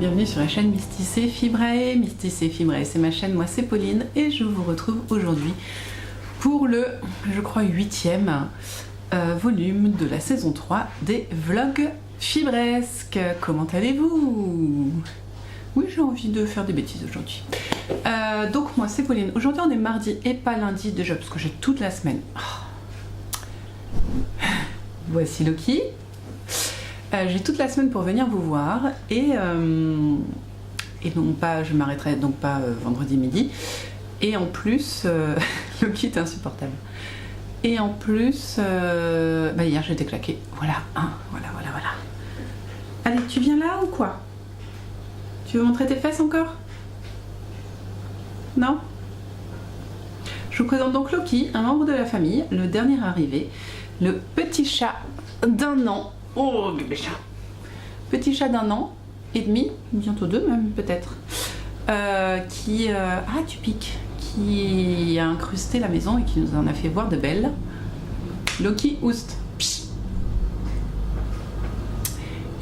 bienvenue sur la chaîne Mysticé Fibrae. Mysticé Fibrae, c'est ma chaîne, moi c'est Pauline et je vous retrouve aujourd'hui pour le, je crois, 8e volume de la saison 3 des vlogs fibresques. Comment allez-vous? Oui, j'ai envie de faire des bêtises aujourd'hui. Donc moi c'est Pauline. Aujourd'hui on est mardi et pas lundi déjà parce que j'ai toute la semaine. Voici Loki. J'ai toute la semaine pour venir vous voir et non pas, je m'arrêterai donc pas vendredi midi. Et en plus, Loki est insupportable. Et en plus, hier j'étais claquée. Voilà, hein, voilà. Allez, tu viens là ou quoi? Tu veux montrer tes fesses encore? Non? Je vous présente donc Loki, un membre de la famille, le dernier arrivé, le petit chat d'1 an. Oh, bébé chat. Petit chat d'1 an et demi, bientôt 2 même peut-être, qui... ah, tu piques. Qui a incrusté la maison et qui nous en a fait voir de belles. Loki Oust.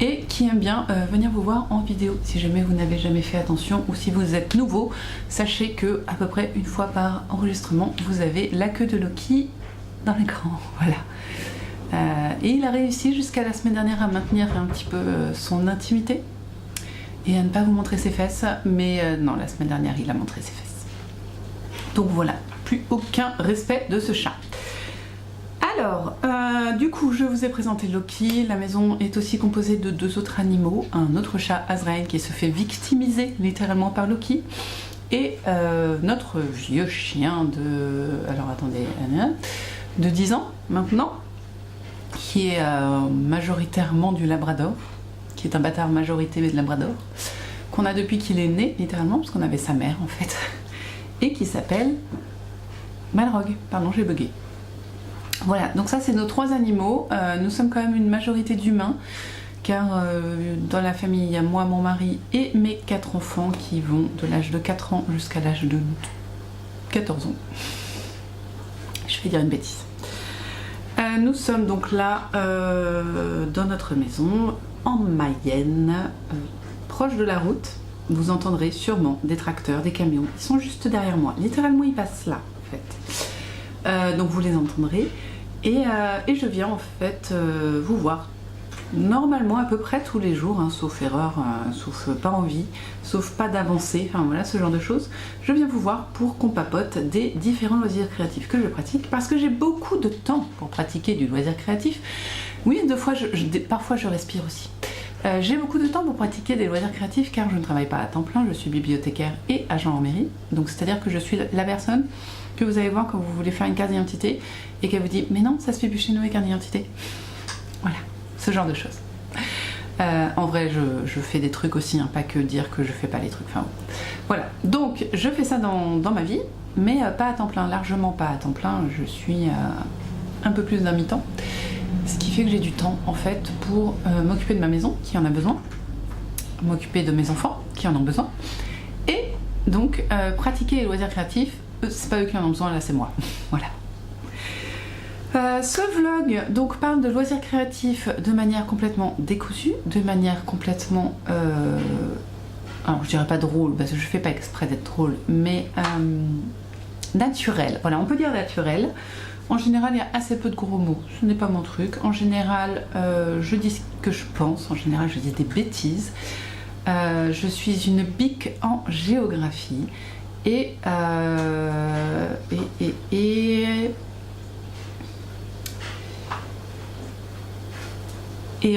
Et qui aime bien venir vous voir en vidéo. Si jamais vous n'avez jamais fait attention ou si vous êtes nouveau, sachez que à peu près une fois par enregistrement, vous avez la queue de Loki dans l'écran. Voilà. Et il a réussi jusqu'à la semaine dernière à maintenir un petit peu son intimité et à ne pas vous montrer ses fesses, mais non, la semaine dernière il a montré ses fesses. Donc voilà, plus aucun respect de ce chat. Alors, du coup je vous ai présenté Loki. La maison est aussi composée de 2 autres animaux, un autre chat Azrael qui se fait victimiser littéralement par Loki, et notre vieux chien de... alors attendez, de 10 ans maintenant, qui est majoritairement du Labrador, qui est un bâtard majorité de Labrador, qu'on a depuis qu'il est né, littéralement, parce qu'on avait sa mère en fait, et qui s'appelle Balrog. Pardon, j'ai bugué. Voilà, donc ça c'est nos 3 animaux. Nous sommes quand même une majorité d'humains, car dans la famille il y a moi, mon mari et mes 4 enfants qui vont de l'âge de 4 ans jusqu'à l'âge de 14 ans. Je vais dire une bêtise. Nous sommes donc là dans notre maison en Mayenne, proche de la route. Vous entendrez sûrement des tracteurs, des camions. Ils sont juste derrière moi. Littéralement, ils passent là, en fait. Donc vous les entendrez. Et je viens en fait vous voir normalement à peu près tous les jours, hein, sauf erreur, sauf pas envie, sauf pas d'avancée, enfin voilà, ce genre de choses. Je viens vous voir pour qu'on papote des différents loisirs créatifs que je pratique, parce que j'ai beaucoup de temps pour pratiquer du loisir créatif. Oui, parfois je respire aussi. J'ai beaucoup de temps pour pratiquer des loisirs créatifs car je ne travaille pas à temps plein, je suis bibliothécaire et agent en mairie. Donc c'est-à-dire que je suis la personne que vous allez voir quand vous voulez faire une carte d'identité et qu'elle vous dit « mais non, ça se fait plus chez nous, les cartes d'identité ». Voilà, ce genre de choses. En vrai, je fais des trucs aussi, hein, pas que dire que je fais pas les trucs. Enfin, bon. Voilà, donc je fais ça dans ma vie, mais pas à temps plein, largement pas à temps plein. Je suis un peu plus d'un mi-temps. Ce qui fait que j'ai du temps en fait pour m'occuper de ma maison qui en a besoin, m'occuper de mes enfants qui en ont besoin, et donc pratiquer les loisirs créatifs. C'est pas eux qui en ont besoin, là c'est moi. Voilà. Ce vlog donc parle de loisirs créatifs de manière complètement décousue, de manière complètement alors je dirais pas drôle parce que je fais pas exprès d'être drôle, mais naturelle. Voilà, on peut dire naturelle. En général, il y a assez peu de gros mots, ce n'est pas mon truc. En général, je dis ce que je pense, en général, je dis des bêtises. Je suis une bique en géographie et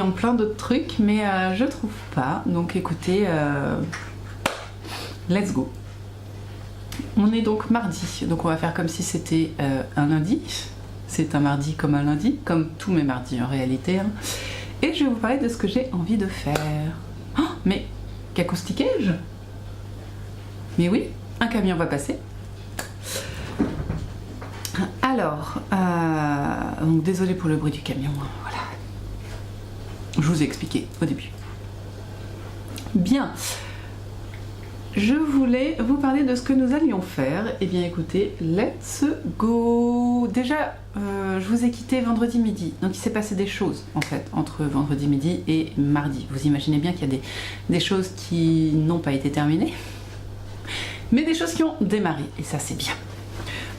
en plein d'autres trucs, mais je trouve pas. Donc écoutez, let's go. On est donc mardi, donc on va faire comme si c'était un lundi. C'est un mardi comme un lundi, comme tous mes mardis en réalité. Hein. Et je vais vous parler de ce que j'ai envie de faire. Oh, mais qu'acoustiquais-je? Mais oui, un camion va passer. Alors, donc désolée pour le bruit du camion. Voilà. Je vous ai expliqué au début. Bien. je voulais vous parler de ce que nous allions faire. Eh bien écoutez, let's go. Déjà, je vous ai quitté vendredi midi, donc il s'est passé des choses en fait entre vendredi midi et mardi. Vous imaginez bien qu'il y a des choses qui n'ont pas été terminées, mais des choses qui ont démarré, et ça c'est bien.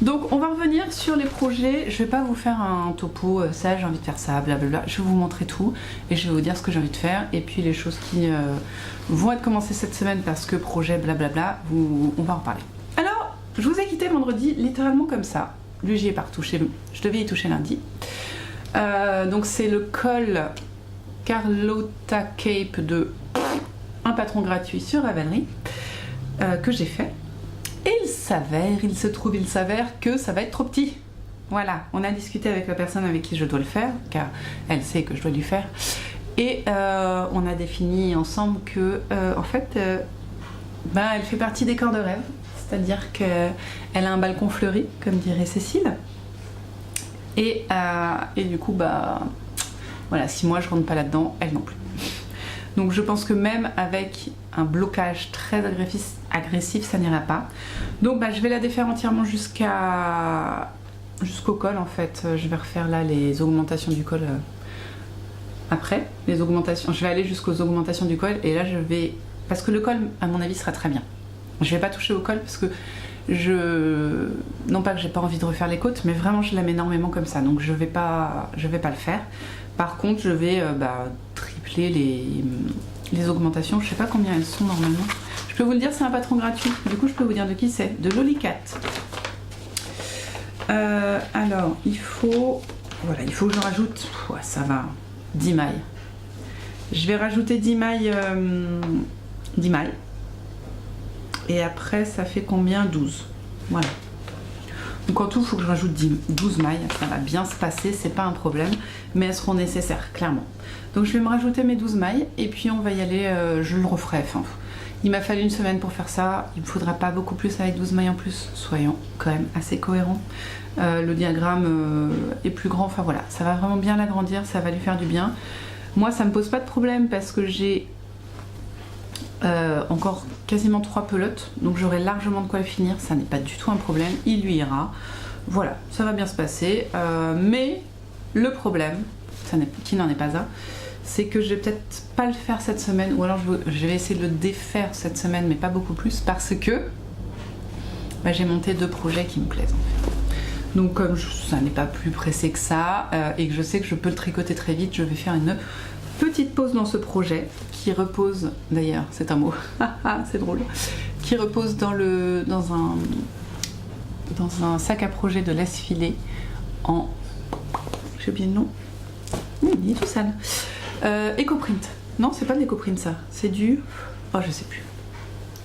Donc on va revenir sur les projets. Je vais pas vous faire un topo, ça j'ai envie de faire ça, blablabla. Je vais vous montrer tout et je vais vous dire ce que j'ai envie de faire. Et puis les choses qui vont être commencées cette semaine parce que projet blablabla, on va en parler. Alors, je vous ai quitté vendredi littéralement comme ça. Lui j'y ai pas retouché, je devais y toucher lundi. Donc c'est le col Carlotta Cape de un patron gratuit sur Ravelry que j'ai fait. Et il s'avère que ça va être trop petit. Voilà, on a discuté avec la personne avec qui je dois le faire, car elle sait que je dois lui faire. Et on a défini ensemble que, en fait, elle fait partie des corps de rêve. C'est-à-dire qu'elle a un balcon fleuri, comme dirait Cécile. Et du coup, voilà, si moi je rentre pas là-dedans, elle non plus. Donc je pense que même avec un blocage très agressif, ça n'ira pas. Donc je vais la défaire entièrement jusqu'au col en fait. Je vais refaire là les augmentations du col après. Les augmentations, je vais aller jusqu'aux augmentations du col et là je vais... Parce que le col à mon avis sera très bien. Je vais pas toucher au col parce que non pas que j'ai pas envie de refaire les côtes, mais vraiment je l'aime énormément comme ça. Donc je vais pas le faire. Par contre je vais tripler les augmentations. Je sais pas combien elles sont normalement. Je peux vous le dire, c'est un patron gratuit. Du coup je peux vous dire de qui c'est. De Lolicat. Alors il faut que je rajoute, ça va, 10 mailles. Je vais rajouter 10 mailles. 10 mailles. Et après ça fait combien? 12. Voilà. Donc en tout il faut que je rajoute 12 mailles. Ça va bien se passer, c'est pas un problème. Mais elles seront nécessaires, clairement. Donc je vais me rajouter mes 12 mailles. Et puis on va y aller, je le referai. Enfin, il m'a fallu une semaine pour faire ça. Il me faudra pas beaucoup plus avec 12 mailles en plus. Soyons quand même assez cohérents. Le diagramme est plus grand. Enfin voilà, ça va vraiment bien l'agrandir. Ça va lui faire du bien. Moi ça me pose pas de problème parce que j'ai encore quasiment 3 pelotes, donc j'aurai largement de quoi le finir, ça n'est pas du tout un problème, il lui ira. Voilà, ça va bien se passer, mais le problème, qui n'en est pas un, c'est que je vais peut-être pas le faire cette semaine, ou alors je vais essayer de le défaire cette semaine, mais pas beaucoup plus, parce que j'ai monté 2 projets qui me plaisent en fait. Donc comme ça n'est pas plus pressé que ça, et que je sais que je peux le tricoter très vite, je vais faire une petite pause dans ce projet qui repose, d'ailleurs c'est un mot, c'est drôle, qui repose dans un sac à projet de laisse filet en, j'ai oublié le nom, il est tout sale, EcoPrint. Non, c'est pas de l'EcoPrint ça, c'est du, je sais plus.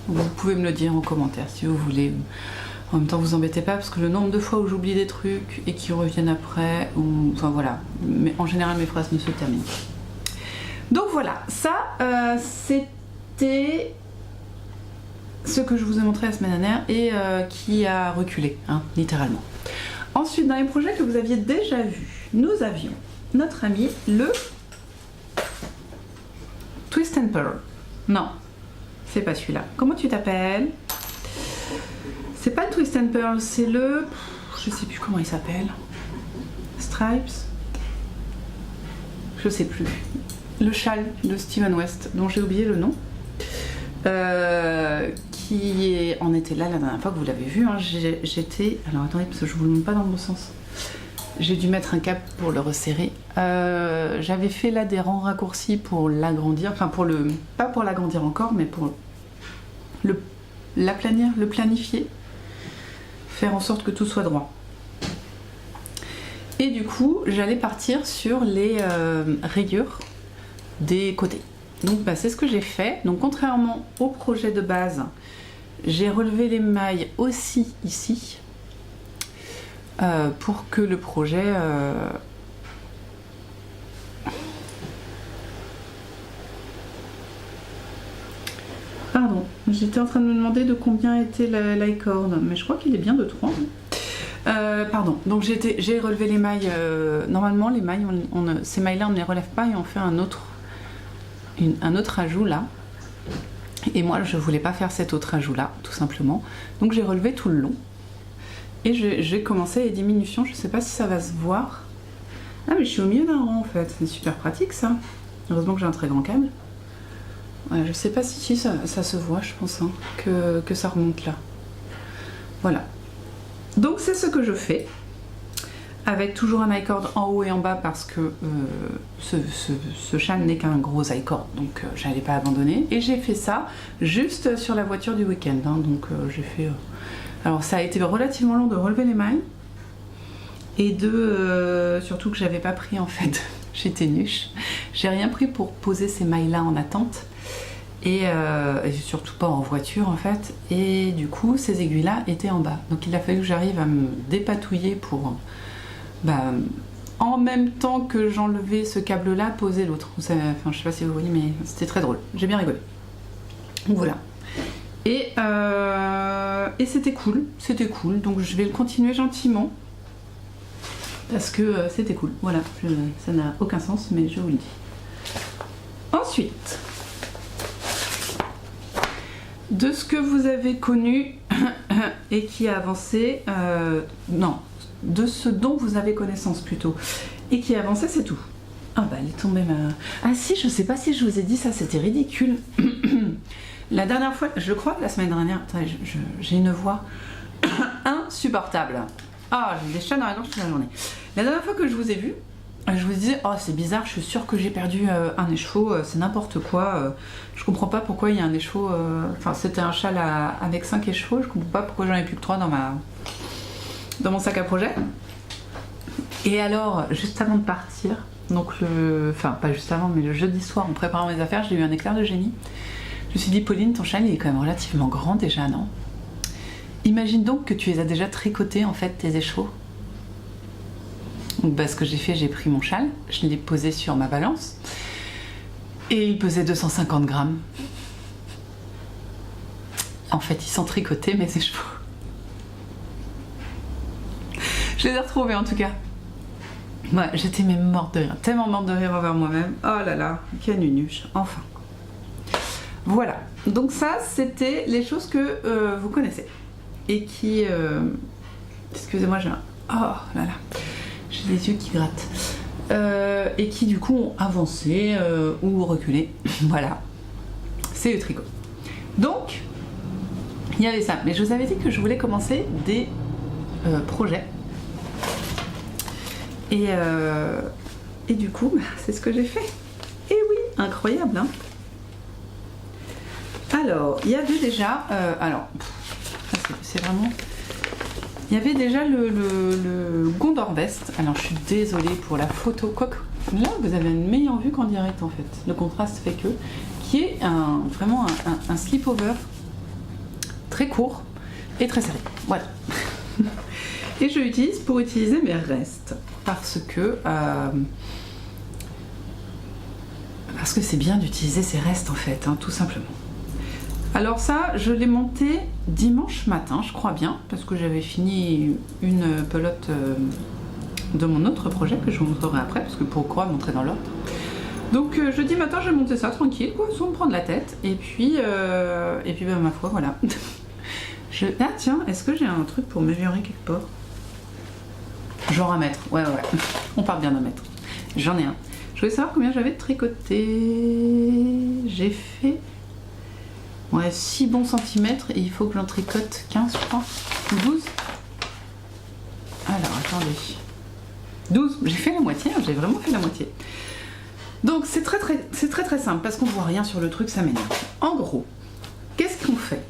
Vous pouvez me le dire en commentaire si vous voulez. En même temps vous embêtez pas parce que le nombre de fois où j'oublie des trucs et qui reviennent après, enfin voilà, mais en général mes phrases ne se terminent pas. Donc voilà, ça c'était ce que je vous ai montré la semaine dernière et qui a reculé, littéralement. Ensuite, dans les projets que vous aviez déjà vus, nous avions notre ami le Twist and Pearl. Non, c'est pas celui-là. Comment tu t'appelles? C'est pas le Twist and Pearl, c'est le... Je sais plus comment il s'appelle. Stripes? Je sais plus. Le châle de Steven West, dont j'ai oublié le nom, qui en était là la dernière fois que vous l'avez vu. J'étais... Alors attendez, parce que je vous le montre pas dans le bon sens. J'ai dû mettre un cap pour le resserrer. J'avais fait là des rangs raccourcis pour l'agrandir, enfin pour le... Pas pour l'agrandir encore, mais pour l'aplanir, le planifier. Faire en sorte que tout soit droit. Et du coup, j'allais partir sur les rayures des côtés. Donc c'est ce que j'ai fait. Donc contrairement au projet de base, j'ai relevé les mailles aussi ici pour que le projet Pardon, j'étais en train de me demander de combien était l'acorn, mais je crois qu'il est bien de 3. Pardon, donc j'ai relevé les mailles. Normalement les mailles, ces mailles là on ne les relève pas et on fait un autre ajout là. Et moi je voulais pas faire cet autre ajout là, tout simplement. Donc j'ai relevé tout le long. Et j'ai commencé les diminutions, je sais pas si ça va se voir. Ah mais je suis au milieu d'un rang en fait, c'est super pratique ça. Heureusement que j'ai un très grand câble. Ouais, je sais pas si ça se voit, je pense, hein, que ça remonte là. Voilà. Donc c'est ce que je fais. Avec toujours un i-cord en haut et en bas parce que ce châle n'est qu'un gros i-cord, donc j'allais pas abandonner. Et j'ai fait ça juste sur la voiture du week-end, hein, donc j'ai fait... Alors ça a été relativement long de relever les mailles et surtout que j'avais pas pris en fait, j'étais nuche. J'ai rien pris pour poser ces mailles là en attente et surtout pas en voiture en fait. Et du coup ces aiguilles là étaient en bas, donc il a fallu que j'arrive à me dépatouiller pour... en même temps que j'enlevais ce câble là, poser l'autre. Enfin, je sais pas si vous voyez, mais c'était très drôle. J'ai bien rigolé. Donc voilà. Et c'était cool. Donc je vais le continuer gentiment parce que c'était cool. Voilà, ça n'a aucun sens, mais je vous le dis. Ensuite, de ce que vous avez connu et qui a avancé, de ce dont vous avez connaissance plutôt, et qui a avancé, c'est tout. Ah bah elle est tombée ma... Ah si, je sais pas si je vous ai dit ça, c'était ridicule. La dernière fois, je crois que la semaine dernière, j'ai une voix insupportable. Ah, j'ai des chats dans la gorge toute la journée. La dernière fois que je vous ai vu, je vous disais, oh c'est bizarre, je suis sûre que j'ai perdu un écheveau, c'est n'importe quoi, je comprends pas pourquoi il y a un écheveau, enfin c'était un châle avec 5 écheveaux, je comprends pas pourquoi j'en ai plus que 3 dans mon sac à projet. Et alors, juste avant de partir, donc enfin pas juste avant, mais le jeudi soir en préparant mes affaires, j'ai eu un éclair de génie. Je me suis dit, Pauline, ton châle il est quand même relativement grand déjà, non? Imagine donc que tu les as déjà tricotés en fait, tes écheveaux. Donc ce que j'ai fait, j'ai pris mon châle, je l'ai posé sur ma balance et il pesait 250 grammes. En fait, ils sont tricotés mes écheveaux. Je les ai retrouvés en tout cas. Ouais, j'étais même morte de rire, tellement morte de rire envers moi-même. Oh là là, quelle nunuche, enfin. Voilà, donc ça c'était les choses que vous connaissez et qui... excusez-moi, j'ai un... Oh là là, j'ai les yeux qui grattent. Et qui du coup ont avancé ou reculé. Voilà, c'est le tricot. Donc, il y avait ça. Mais je vous avais dit que je voulais commencer des projets. Et du coup, c'est ce que j'ai fait. Et oui, incroyable, hein. Alors, il y avait déjà... c'est vraiment... Il y avait déjà le Gondor Vest. Alors, je suis désolée pour la photo. Quoique, là, vous avez une meilleure vue qu'en direct, en fait. Le contraste fait que... Qui est vraiment un slip-over très court et très serré. Voilà. Et je l'utilise pour utiliser mes restes. Parce que c'est bien d'utiliser ses restes, en fait, hein, tout simplement. Alors ça, je l'ai monté dimanche matin, je crois bien, parce que j'avais fini une pelote de mon autre projet que je vous montrerai après, parce que pourquoi montrer dans l'ordre. Donc jeudi matin, j'ai monté ça tranquille, quoi, sans me prendre la tête, et puis ma foi, voilà. Ah tiens, est-ce que j'ai un truc pour m'améliorer quelque part? Genre un mètre, ouais, on parle bien d'un mètre. J'en ai un. Je voulais savoir combien j'avais de tricoté. J'ai fait... Ouais, 6 bons centimètres et il faut que j'en tricote 15, je crois. Ou 12. Alors, attendez. 12, j'ai fait la moitié, j'ai vraiment fait la moitié. Donc, c'est très simple parce qu'on voit rien sur le truc, ça m'énerve. En gros, qu'est-ce qu'on fait?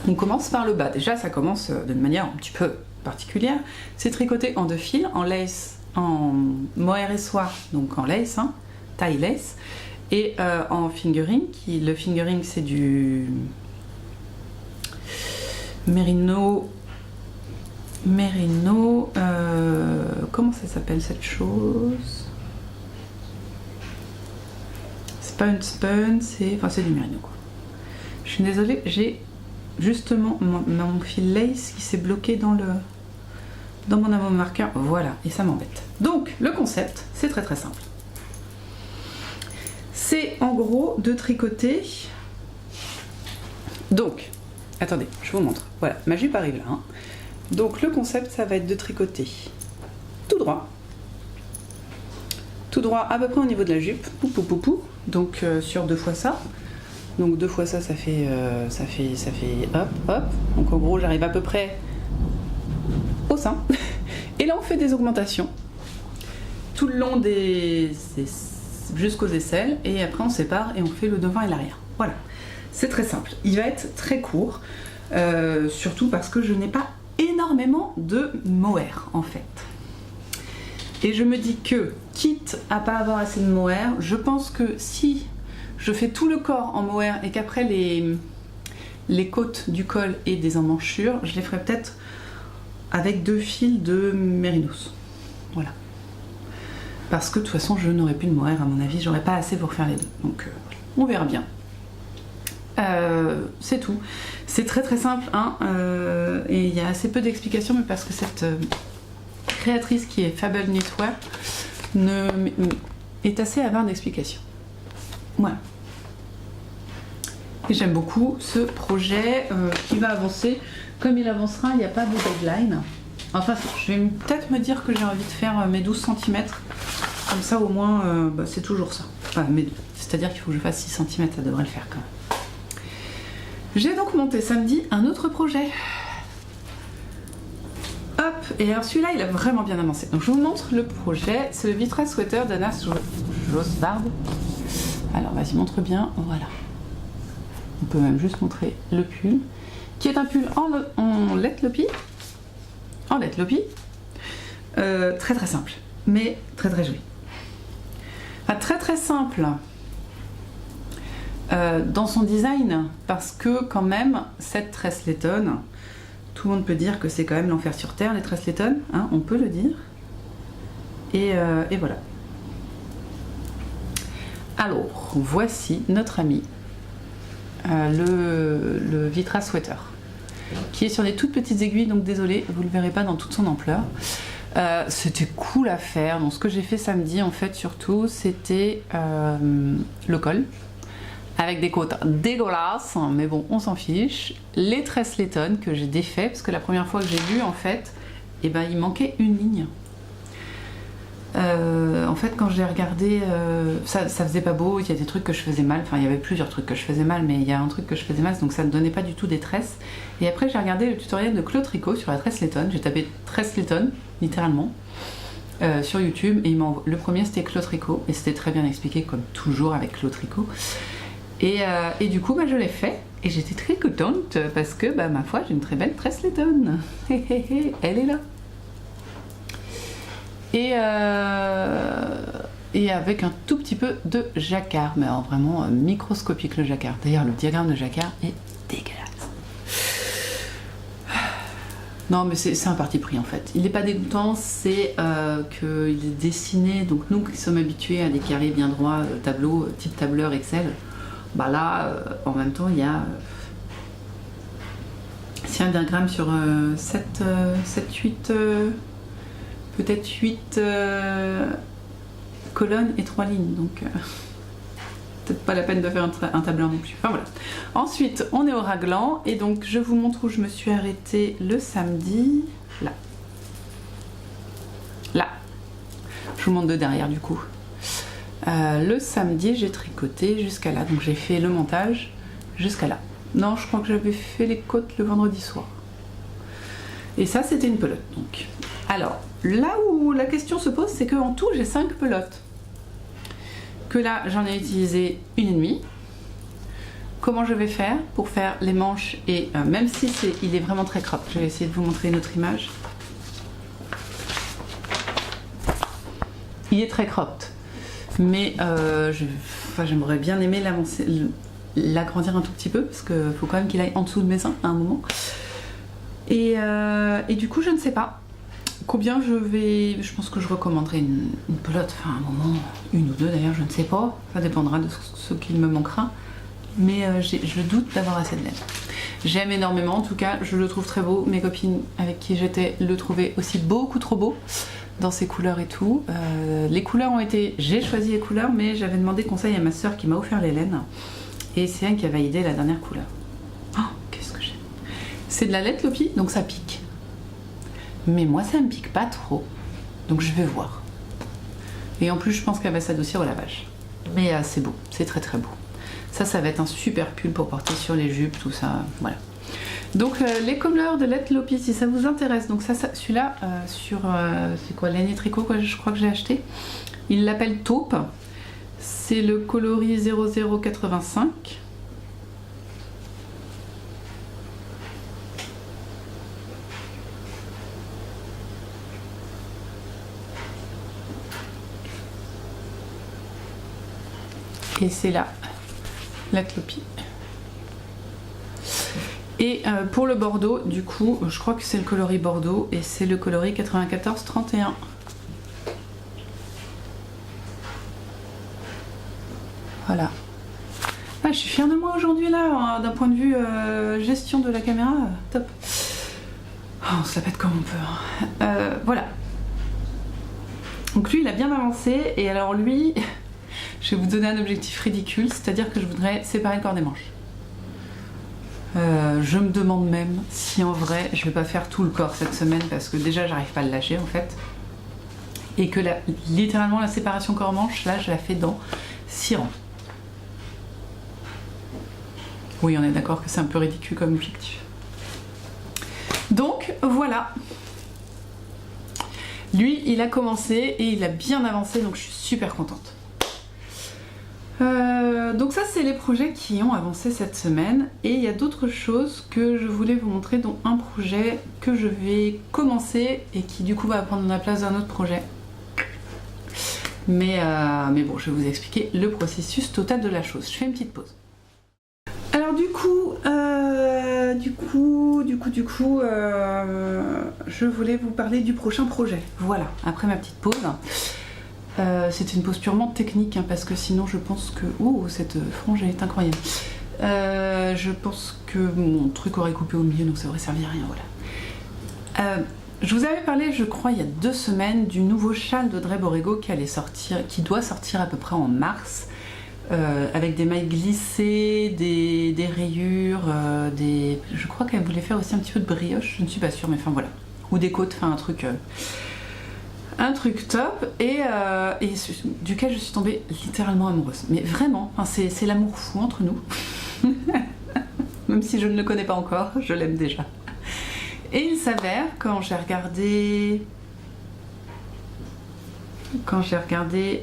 On commence par le bas. Déjà, ça commence d'une manière un petit peu particulière. C'est tricoté en 2 fils, en lace, en mohair et soie, donc en lace, hein, taille lace. Et en fingering, le fingering c'est du Merino, comment ça s'appelle cette chose? C'est pas une spun, c'est du Merino quoi. Je suis désolée, j'ai justement mon fil lace qui s'est bloqué dans mon amont marqueur, voilà, et ça m'embête. Donc le concept, c'est très simple. C'est en gros de tricoter Donc, attendez, je vous montre. Voilà, ma jupe arrive là. Hein. Donc le concept, ça va être de tricoter tout droit. Tout droit à peu près au niveau de la jupe. Pou, pou, pou, pou. Donc sur 2 fois ça. Donc 2 fois ça, ça fait hop, hop. Donc en gros, j'arrive à peu près au sein. Et là, on fait des augmentations tout le long jusqu'aux aisselles. Et après, on sépare et on fait le devant et l'arrière. Voilà. C'est très simple. Il va être très court. Surtout parce que je n'ai pas énormément de mohair en fait. Et je me dis que, quitte à pas avoir assez de mohair, je pense que si je fais tout le corps en mohair et qu'après les côtes du col et des emmanchures, je les ferai peut-être avec 2 fils de mérinos. Voilà. Parce que de toute façon, je n'aurai plus de mohair à mon avis, j'aurai pas assez pour faire les deux. Donc on verra bien. C'est tout. C'est très très simple, hein, et il y a assez peu d'explications, mais parce que cette créatrice qui est Fable Knitwear est assez avare d'explications. Voilà. Et j'aime beaucoup ce projet qui va avancer. Comme il avancera, il n'y a pas de deadline. Enfin, je vais peut-être me dire que j'ai envie de faire mes 12 cm. Comme ça, au moins, c'est toujours ça. Enfin, c'est-à-dire qu'il faut que je fasse 6 cm, ça devrait le faire quand même. J'ai donc monté samedi un autre projet. Hop, et alors celui-là il a vraiment bien avancé. Donc je vous montre le projet, c'est le Vitra Sweater d'Anna Josvard. Alors vas-y, montre bien, voilà. On peut même juste montrer le pull, qui est un pull en let lopi. En let lopi. Très très simple, mais très très joli. Enfin, très très simple. Dans son design, parce que quand même cette tresse lettonne, tout le monde peut dire que c'est quand même l'enfer sur terre les tresses lettonnes, hein, on peut le dire, et voilà. Alors voici notre ami le Vitra Sweater, qui est sur des toutes petites aiguilles, donc désolé, vous le verrez pas dans toute son ampleur. C'était cool à faire. Donc ce que j'ai fait samedi en fait surtout, c'était le col avec des côtes dégueulasses, mais bon, on s'en fiche. Les tresses lettonnes que j'ai défait, parce que la première fois que j'ai vu, en fait, eh ben, il manquait une ligne. En fait, quand j'ai regardé, ça faisait pas beau, il y a des trucs que je faisais mal, enfin, il y avait plusieurs trucs que je faisais mal, mais il y a un truc que je faisais mal, donc ça ne donnait pas du tout des tresses. Et après, j'ai regardé le tutoriel de Claude Tricot sur la tresse lettonne, j'ai tapé tresse lettonne, littéralement, sur YouTube, et le premier c'était Claude Tricot, et c'était très bien expliqué, comme toujours avec Claude Tricot. Et du coup, bah, je l'ai fait et j'étais très contente parce que, bah, ma foi, j'ai une très belle tresse lettonne. Elle est là. Et avec un tout petit peu de jacquard, mais alors vraiment microscopique le jacquard. D'ailleurs, le diagramme de jacquard est dégueulasse. Non, mais c'est un parti pris en fait. Il n'est pas dégoûtant, c'est qu'il est dessiné. Donc, nous qui sommes habitués à des carrés bien droits, tableau, type tableur Excel. Bah là, en même temps, il y a c'est un diagramme sur 7, 8, peut-être 8 colonnes et 3 lignes, donc peut-être pas la peine de faire un tableur non plus. Enfin voilà. Ensuite, on est au raglan, et donc je vous montre où je me suis arrêtée le samedi. Là. Là. Je vous montre de derrière du coup. Le samedi, j'ai tricoté jusqu'à là, donc j'ai fait le montage jusqu'à là. Non, je crois que j'avais fait les côtes le vendredi soir. Et ça, c'était une pelote, donc. Alors, là où la question se pose, c'est qu'en tout, j'ai 5 pelotes. Que là, j'en ai utilisé une et demie. Comment je vais faire pour faire les manches, et même si il est vraiment très crop, je vais essayer de vous montrer une autre image. Il est très cropped. Mais j'aimerais bien aimer l'agrandir un tout petit peu, parce qu'il faut quand même qu'il aille en dessous de mes seins à un moment. Et du coup, je ne sais pas combien je pense que je recommanderais une pelote, enfin un moment, une ou deux d'ailleurs, je ne sais pas. Ça dépendra de ce qu'il me manquera. Mais je doute d'avoir assez de laine. J'aime énormément, en tout cas, je le trouve très beau. Mes copines avec qui j'étais le trouvaient aussi beaucoup trop beau. Dans ses couleurs et tout. Les couleurs ont été... J'ai choisi les couleurs, mais j'avais demandé conseil à ma soeur qui m'a offert les laines. Et c'est elle qui a validé la dernière couleur. Oh, C'est de la laite Lopi, donc ça pique. Mais moi, ça me pique pas trop. Donc je vais voir. Et en plus, je pense qu'elle va s'adoucir au lavage. Mais c'est beau, c'est très très beau. Ça va être un super pull pour porter sur les jupes, tout ça, voilà. Donc les couleurs de laite Lopi, si ça vous intéresse. Donc celui-là, sur, c'est quoi, Laine et Tricot, quoi, je crois que j'ai acheté. Il l'appelle taupe. C'est le coloris 0085. Et c'est là, laite Lopi. Et pour le Bordeaux, du coup, je crois que c'est le coloris Bordeaux et c'est le coloris 94-31. Voilà. Ah, je suis fière de moi aujourd'hui là, d'un point de vue gestion de la caméra, top. Oh, on se la pète comme on peut. Voilà. Donc lui, il a bien avancé et alors lui... Je vais vous donner un objectif ridicule, c'est-à-dire que je voudrais séparer le corps des manches. Je me demande même si en vrai je vais pas faire tout le corps cette semaine parce que déjà j'arrive pas à le lâcher en fait. Et que littéralement la séparation corps-manche, là je la fais dans 6 rangs. Oui, on est d'accord que c'est un peu ridicule comme objectif. Donc voilà. Lui, il a commencé et il a bien avancé, donc je suis super contente. Donc ça c'est les projets qui ont avancé cette semaine et il y a d'autres choses que je voulais vous montrer, dont un projet que je vais commencer et qui du coup va prendre la place d'un autre projet. Mais bon, je vais vous expliquer le processus total de la chose. Je fais une petite pause. Alors du coup, je voulais vous parler du prochain projet. Voilà, après ma petite pause. C'est une pause purement technique hein, parce que sinon je pense que... Oh, cette frange elle est incroyable. Je pense que mon truc aurait coupé au milieu donc ça aurait servi à rien, voilà. Je vous avais parlé, je crois, il y a 2 semaines du nouveau châle d'Audrey Borrego qui doit sortir à peu près en mars. Avec des mailles glissées, des rayures, je crois qu'elle voulait faire aussi un petit peu de brioche, je ne suis pas sûre, mais enfin voilà. Ou des côtes, enfin un truc top et duquel je suis tombée littéralement amoureuse. Mais vraiment, c'est l'amour fou entre nous. Même si je ne le connais pas encore, je l'aime déjà. Et il s'avère, quand j'ai regardé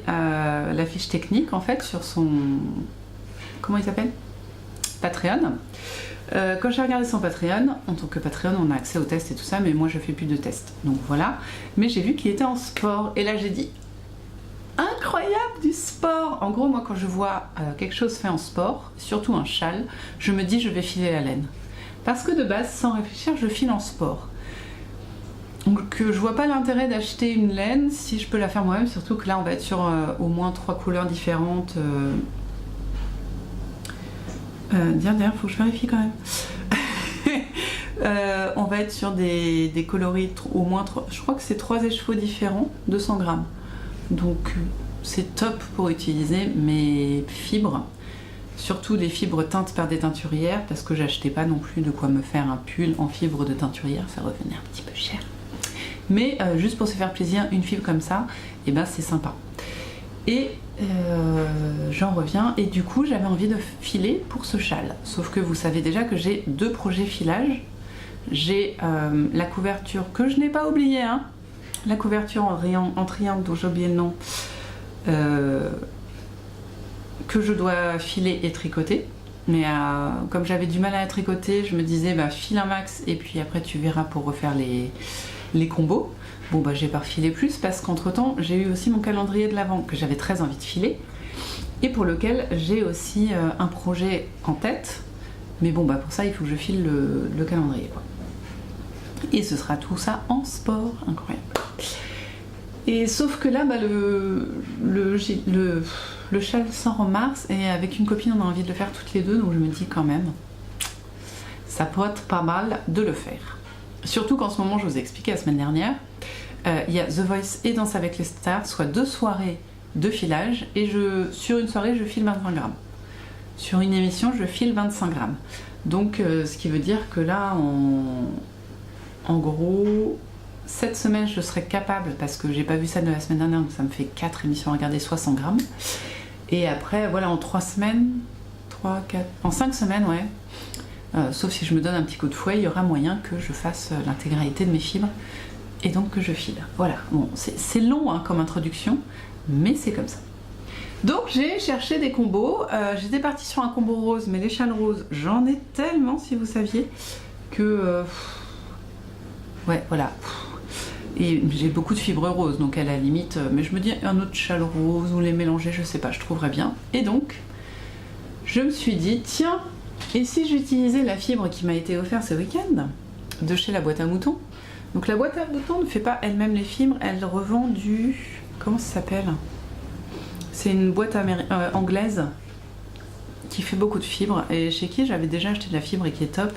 la fiche technique en fait sur son... Comment il s'appelle ? Patreon. Quand j'ai regardé son Patreon, en tant que Patreon on a accès aux tests et tout ça, mais moi je fais plus de tests, donc voilà. Mais j'ai vu qu'il était en sport, et là j'ai dit incroyable, du sport. En gros moi quand je vois quelque chose fait en sport, surtout un châle, je me dis je vais filer la laine. Parce que de base, sans réfléchir, je file en sport. Donc je vois pas l'intérêt d'acheter une laine si je peux la faire moi-même, surtout que là on va être sur au moins 3 couleurs différentes. D'ailleurs, faut que je vérifie quand même. On va être sur des coloris au moins 3, je crois que c'est 3 écheveaux différents, 200 grammes. Donc c'est top pour utiliser mes fibres, surtout des fibres teintes par des teinturières, parce que j'achetais pas non plus de quoi me faire un pull en fibre de teinturière, ça revenait un petit peu cher. Mais juste pour se faire plaisir, une fibre comme ça, et ben c'est sympa. Et j'en reviens, et du coup j'avais envie de filer pour ce châle. Sauf que vous savez déjà que j'ai 2 projets filage. J'ai la couverture que je n'ai pas oubliée, hein, la couverture en triangle dont j'ai oublié le nom, que je dois filer et tricoter. Mais comme j'avais du mal à la tricoter, je me disais bah file un max et puis après tu verras pour refaire les combos. Bon bah j'ai pas refilé plus parce qu'entre temps j'ai eu aussi mon calendrier de l'Avent que j'avais très envie de filer et pour lequel j'ai aussi un projet en tête, mais bon bah pour ça il faut que je file le calendrier quoi. Et ce sera tout ça en sport, incroyable. Et sauf que là bah le châle sort en mars et avec une copine on a envie de le faire toutes les deux, donc je me dis quand même ça peut être pas mal de le faire. Surtout qu'en ce moment, je vous ai expliqué la semaine dernière, il y a The Voice et Danse avec les stars, soit 2 soirées de filage, et sur une soirée, je file 25 grammes. Sur une émission, je file 25 grammes. Donc, ce qui veut dire que là, en gros, cette semaine, je serai capable, parce que j'ai pas vu ça de la semaine dernière, donc ça me fait 4 émissions à regarder, 60 grammes. Et après, voilà, en 3 semaines, 3, 4, en 5 semaines, ouais. Sauf si je me donne un petit coup de fouet, il y aura moyen que je fasse l'intégralité de mes fibres et donc que je file. Voilà, bon, c'est long hein, comme introduction, mais c'est comme ça. Donc j'ai cherché des combos, j'étais partie sur un combo rose, mais l'échelle rose, j'en ai tellement si vous saviez, que... ouais, voilà. Et j'ai beaucoup de fibres roses, donc à la limite, mais je me dis un autre châle rose ou les mélanger, je sais pas, je trouverais bien. Et donc, je me suis dit, tiens, et si j'utilisais la fibre qui m'a été offerte ce week-end, de chez la boîte à moutons. Donc la boîte à moutons ne fait pas elle-même les fibres, elle revend du... comment ça s'appelle? C'est une boîte anglaise qui fait beaucoup de fibres, et chez qui j'avais déjà acheté de la fibre et qui est top.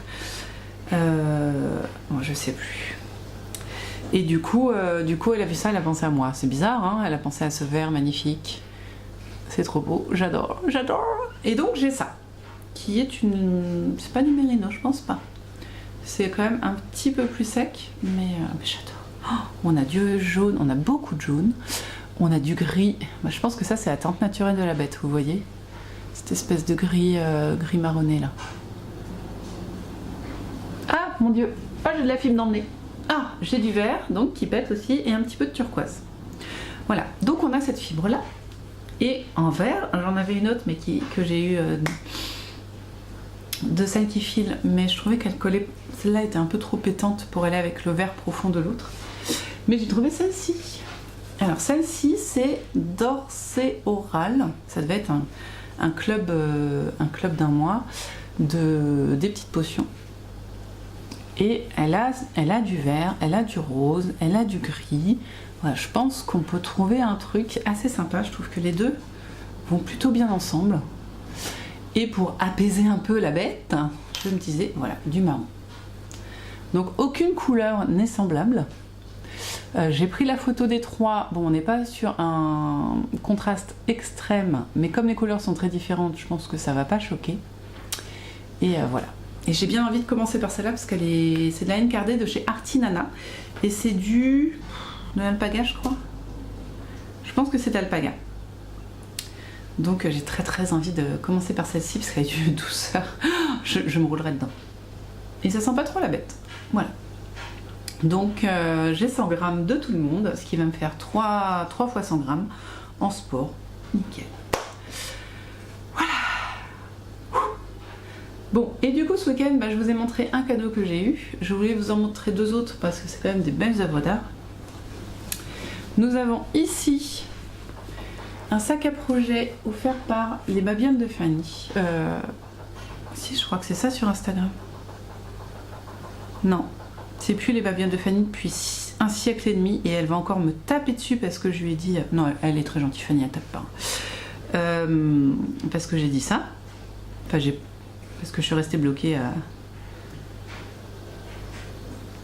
Bon, je sais plus. Et du coup, elle a vu ça, elle a pensé à moi. C'est bizarre, hein, elle a pensé à ce verre magnifique. C'est trop beau, j'adore, j'adore. Et donc j'ai ça, qui est une... c'est pas du mérino, je pense pas. C'est quand même un petit peu plus sec, mais j'adore. Oh, on a du jaune, on a beaucoup de jaune. On a du gris. Bah, je pense que ça, c'est la teinte naturelle de la bête, vous voyez. Cette espèce de gris, gris marronné, là. Ah, mon Dieu. Ah, j'ai de la fibre dans le nez. Ah, j'ai du vert, donc qui pète aussi, et un petit peu de turquoise. Voilà, donc on a cette fibre-là. Et en vert, j'en avais une autre, mais que j'ai eu de celle qui file, mais je trouvais qu'elle collait... Celle-là était un peu trop pétante pour aller avec le vert profond de l'autre. Mais j'ai trouvé celle-ci. Alors celle-ci, c'est Dorcéoral. Ça devait être un club d'un mois des petites potions. Et elle a du vert, elle a du rose, elle a du gris. Voilà, je pense qu'on peut trouver un truc assez sympa. Je trouve que les deux vont plutôt bien ensemble. Et pour apaiser un peu la bête, je me disais, voilà, du marron. Donc aucune couleur n'est semblable. J'ai pris la photo des trois. Bon, on n'est pas sur un contraste extrême, mais comme les couleurs sont très différentes, je pense que ça va pas choquer. Et voilà. Et j'ai bien envie de commencer par celle-là parce c'est de la N-Cardé de chez Artinana. Et c'est de l'alpaga, je crois. Je pense que c'est d'alpaga. Donc j'ai très envie de commencer par celle-ci parce qu'elle a une douceur. Je me roulerai dedans. Et ça sent pas trop la bête. Voilà. Donc j'ai 100 grammes de tout le monde, ce qui va me faire 3 fois 100 grammes en sport. Nickel. Voilà. Bon, et du coup ce week-end, je vous ai montré un cadeau que j'ai eu. Je voulais vous en montrer deux autres parce que c'est quand même des belles œuvres d'art. Nous avons ici un sac à projet offert par les Babioles de Fanny. Si, je crois que c'est ça sur Instagram. Non, c'est plus les Babioles de Fanny depuis un siècle et demi et elle va encore me taper dessus parce que je lui ai dit... Non, elle est très gentille, Fanny, elle tape pas. Parce que j'ai dit ça. Enfin, parce que je suis restée bloquée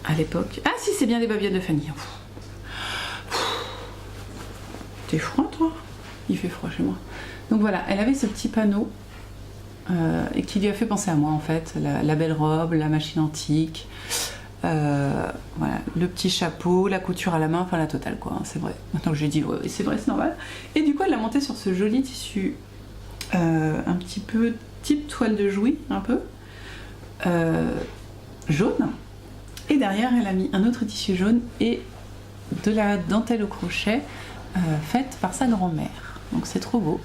à l'époque. Ah si, c'est bien les Babioles de Fanny. T'es froid, toi? Il fait froid chez moi. Donc voilà, elle avait ce petit panneau et qui lui a fait penser à moi en fait. La belle robe, la machine antique, voilà, le petit chapeau, la couture à la main, enfin la totale quoi, hein, c'est vrai. Maintenant que j'ai dit ouais, c'est vrai, c'est normal. Et du coup elle l'a monté sur ce joli tissu un petit peu type toile de Jouy, un peu jaune. Et derrière elle a mis un autre tissu jaune et de la dentelle au crochet faite par sa grand-mère. Donc c'est trop beau.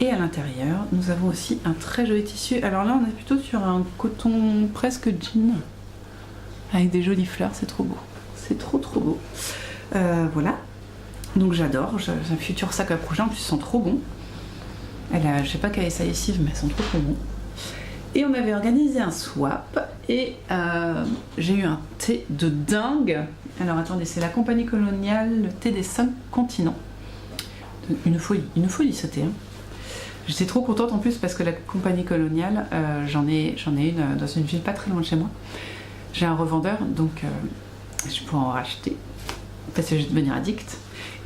Et à l'intérieur, nous avons aussi un très joli tissu. Alors là, on est plutôt sur un coton presque jean, avec des jolies fleurs, c'est trop beau. C'est trop beau. Voilà. Donc j'adore. J'ai un futur sac à projet, en plus ils sont trop bons. Je sais pas quelle est sa lessive, mais elles sont trop bons. Et on avait organisé un swap, et j'ai eu un thé de dingue. Alors attendez, c'est la compagnie coloniale, le thé des 5 continents. Une folie ce thé. Hein. J'étais trop contente en plus parce que la compagnie coloniale, j'en ai une dans une ville pas très loin de chez moi. J'ai un revendeur, donc je pourrais en racheter parce que je vais devenir addict.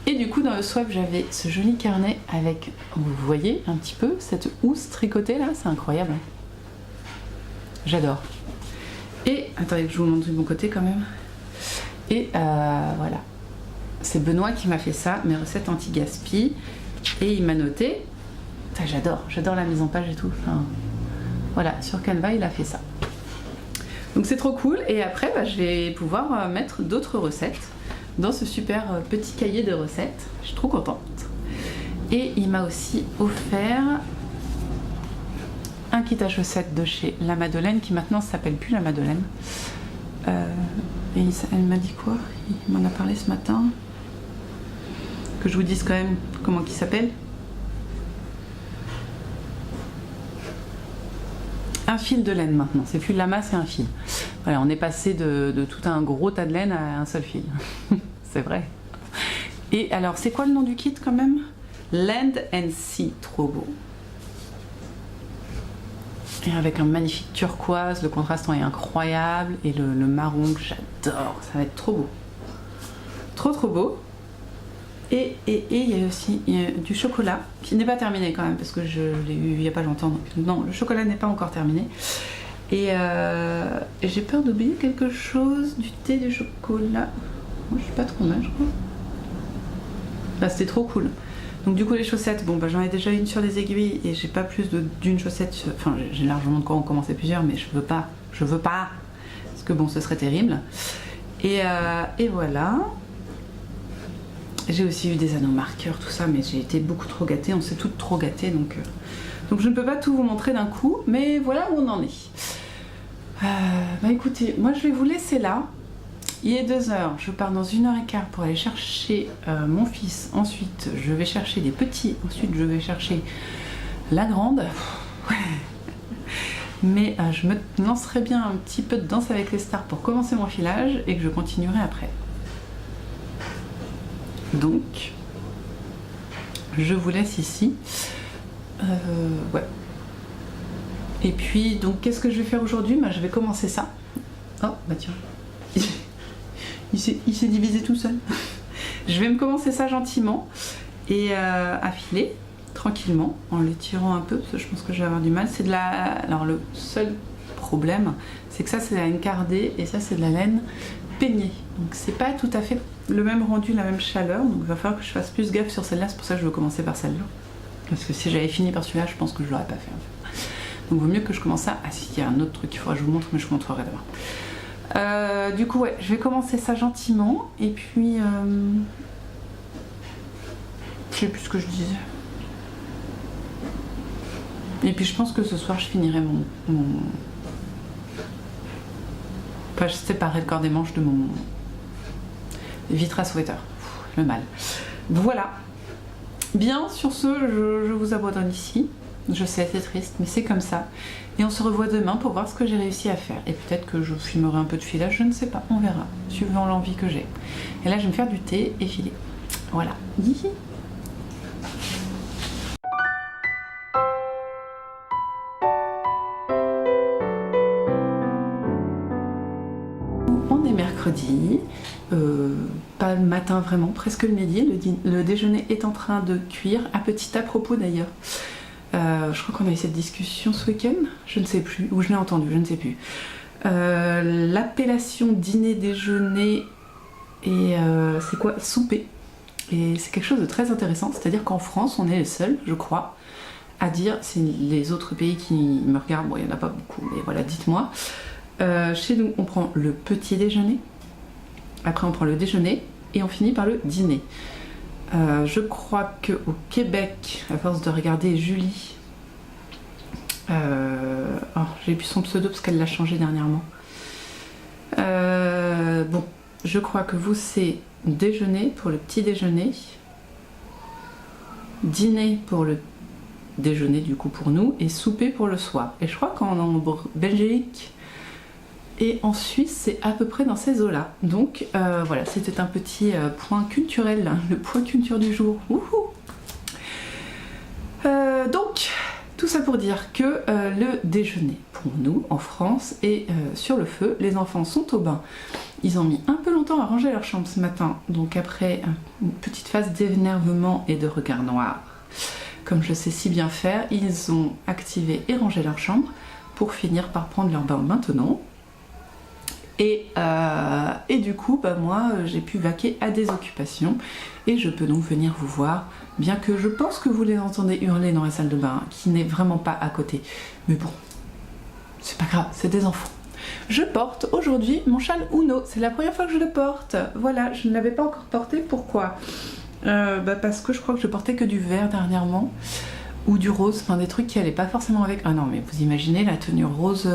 Et du coup dans le swap j'avais ce joli carnet avec, vous voyez un petit peu, cette housse tricotée là, c'est incroyable. J'adore. Et, attendez que je vous montre de mon côté quand même. Et voilà. C'est Benoît qui m'a fait ça, mes recettes anti-gaspi. Et il m'a noté, enfin, j'adore la mise en page et tout. Enfin, voilà, sur Canva il a fait ça. Donc c'est trop cool. Et après bah, je vais pouvoir mettre d'autres recettes dans ce super petit cahier de recettes. Je suis trop contente. Et il m'a aussi offert un kit à chaussettes de chez La Madeleine, qui maintenant s'appelle plus La Madeleine. Et elle m'a dit quoi? Il m'en a parlé ce matin. Que je vous dise quand même comment il s'appelle. Un fil de laine maintenant, c'est plus lama, c'est un fil. Voilà, on est passé de tout un gros tas de laine à un seul fil. C'est vrai. Et alors, c'est quoi le nom du kit quand même? Land and Sea, trop beau. Et avec un magnifique turquoise, le contraste est incroyable. Et le marron que j'adore, ça va être trop beau. Trop beau. Et il y a aussi du chocolat qui n'est pas terminé quand même parce que je l'ai eu il n'y a pas longtemps. Donc non, le chocolat n'est pas encore terminé. Et j'ai peur d'oublier quelque chose, du thé du chocolat. Moi je suis pas trop mal je crois. Bah, c'était trop cool. Donc du coup les chaussettes, bon bah j'en ai déjà une sur les aiguilles et j'ai pas plus d'une chaussette, enfin j'ai largement de quoi en commencer plusieurs mais je veux pas, parce que bon ce serait terrible. Et voilà. J'ai aussi eu des anneaux marqueurs, tout ça, mais j'ai été beaucoup trop gâtée, on s'est toutes trop gâtées, donc je ne peux pas tout vous montrer d'un coup, mais voilà où on en est. Bah écoutez, moi je vais vous laisser là. Il est 2h, je pars dans 1h15 pour aller chercher mon fils, ensuite je vais chercher les petits, ensuite je vais chercher la grande. Mais je me lancerai bien un petit peu de danse avec les stars pour commencer mon filage et que je continuerai après. Donc, je vous laisse ici. Ouais. Et puis, donc, qu'est-ce que je vais faire aujourd'hui? Bah, je vais commencer ça. Oh, bah tiens. Il s'est divisé tout seul. Je vais me commencer ça gentiment et à filer tranquillement en l'étirant un peu parce que je pense que je vais avoir du mal. C'est de la... Alors, le seul problème, c'est que ça, c'est de la laine cardée et ça, c'est de la laine peignée. Donc, c'est pas tout à fait le même rendu, la même chaleur, donc il va falloir que je fasse plus gaffe sur celle-là, c'est pour ça que je veux commencer par celle-là. Parce que si j'avais fini par celui-là, je pense que je l'aurais pas fait. En fait. Donc il vaut mieux que je commence ça. Ah si, il y a un autre truc qu'il faudra que je vous montre, mais je vous montrerai demain. Du coup, ouais, je vais commencer ça gentiment, et puis... je sais plus ce que je disais. Et puis je pense que ce soir, je finirai mon... Enfin, je séparerai le corps des manches de mon... Vitra sweater, le mal. Voilà. Bien, sur ce, je vous abandonne ici. Je sais, c'est triste, mais c'est comme ça. Et on se revoit demain pour voir ce que j'ai réussi à faire. Et peut-être que je filmerai un peu de filage, je ne sais pas, on verra, suivant l'envie que j'ai. Et là, je vais me faire du thé et filer. Voilà. Hihi. On est mercredi. Pas le matin vraiment, presque le midi, le déjeuner est en train de cuire. À petit à propos d'ailleurs, je crois qu'on a eu cette discussion ce week-end, je ne sais plus, ou je l'ai entendu, je ne sais plus. L'appellation dîner-déjeuner et c'est quoi? Souper. Et c'est quelque chose de très intéressant, c'est-à-dire qu'en France, on est les seuls, je crois, à dire, c'est les autres pays qui me regardent, bon il n'y en a pas beaucoup, mais voilà, dites-moi. Chez nous, on prend le petit déjeuner. Après on prend le déjeuner et on finit par le dîner. Je crois qu'au Québec, à force de regarder Julie, oh, j'ai plus son pseudo parce qu'elle l'a changé dernièrement. Bon, je crois que vous c'est déjeuner pour le petit déjeuner, dîner pour le déjeuner du coup pour nous et souper pour le soir. Et je crois qu'en Belgique et en Suisse, c'est à peu près dans ces eaux-là. Donc voilà, c'était un petit point culturel, hein, le point culture du jour. Donc, Tout ça pour dire que le déjeuner pour nous en France est sur le feu. Les enfants sont au bain. Ils ont mis un peu longtemps à ranger leur chambre ce matin. Donc après une petite phase d'énervement et de regard noir, comme je sais si bien faire, ils ont activé et rangé leur chambre pour finir par prendre leur bain maintenant. Et du coup, moi, j'ai pu vaquer à des occupations et je peux donc venir vous voir, bien que je pense que vous les entendez hurler dans la salle de bain, qui n'est vraiment pas à côté. Mais bon, c'est pas grave, c'est des enfants. Je porte aujourd'hui mon châle Uno, c'est la première fois que je le porte. Voilà, je ne l'avais pas encore porté, pourquoi ? Parce que je crois que je portais que du vert dernièrement, ou du rose, enfin des trucs qui allaient pas forcément avec... Ah non, mais vous imaginez la tenue rose...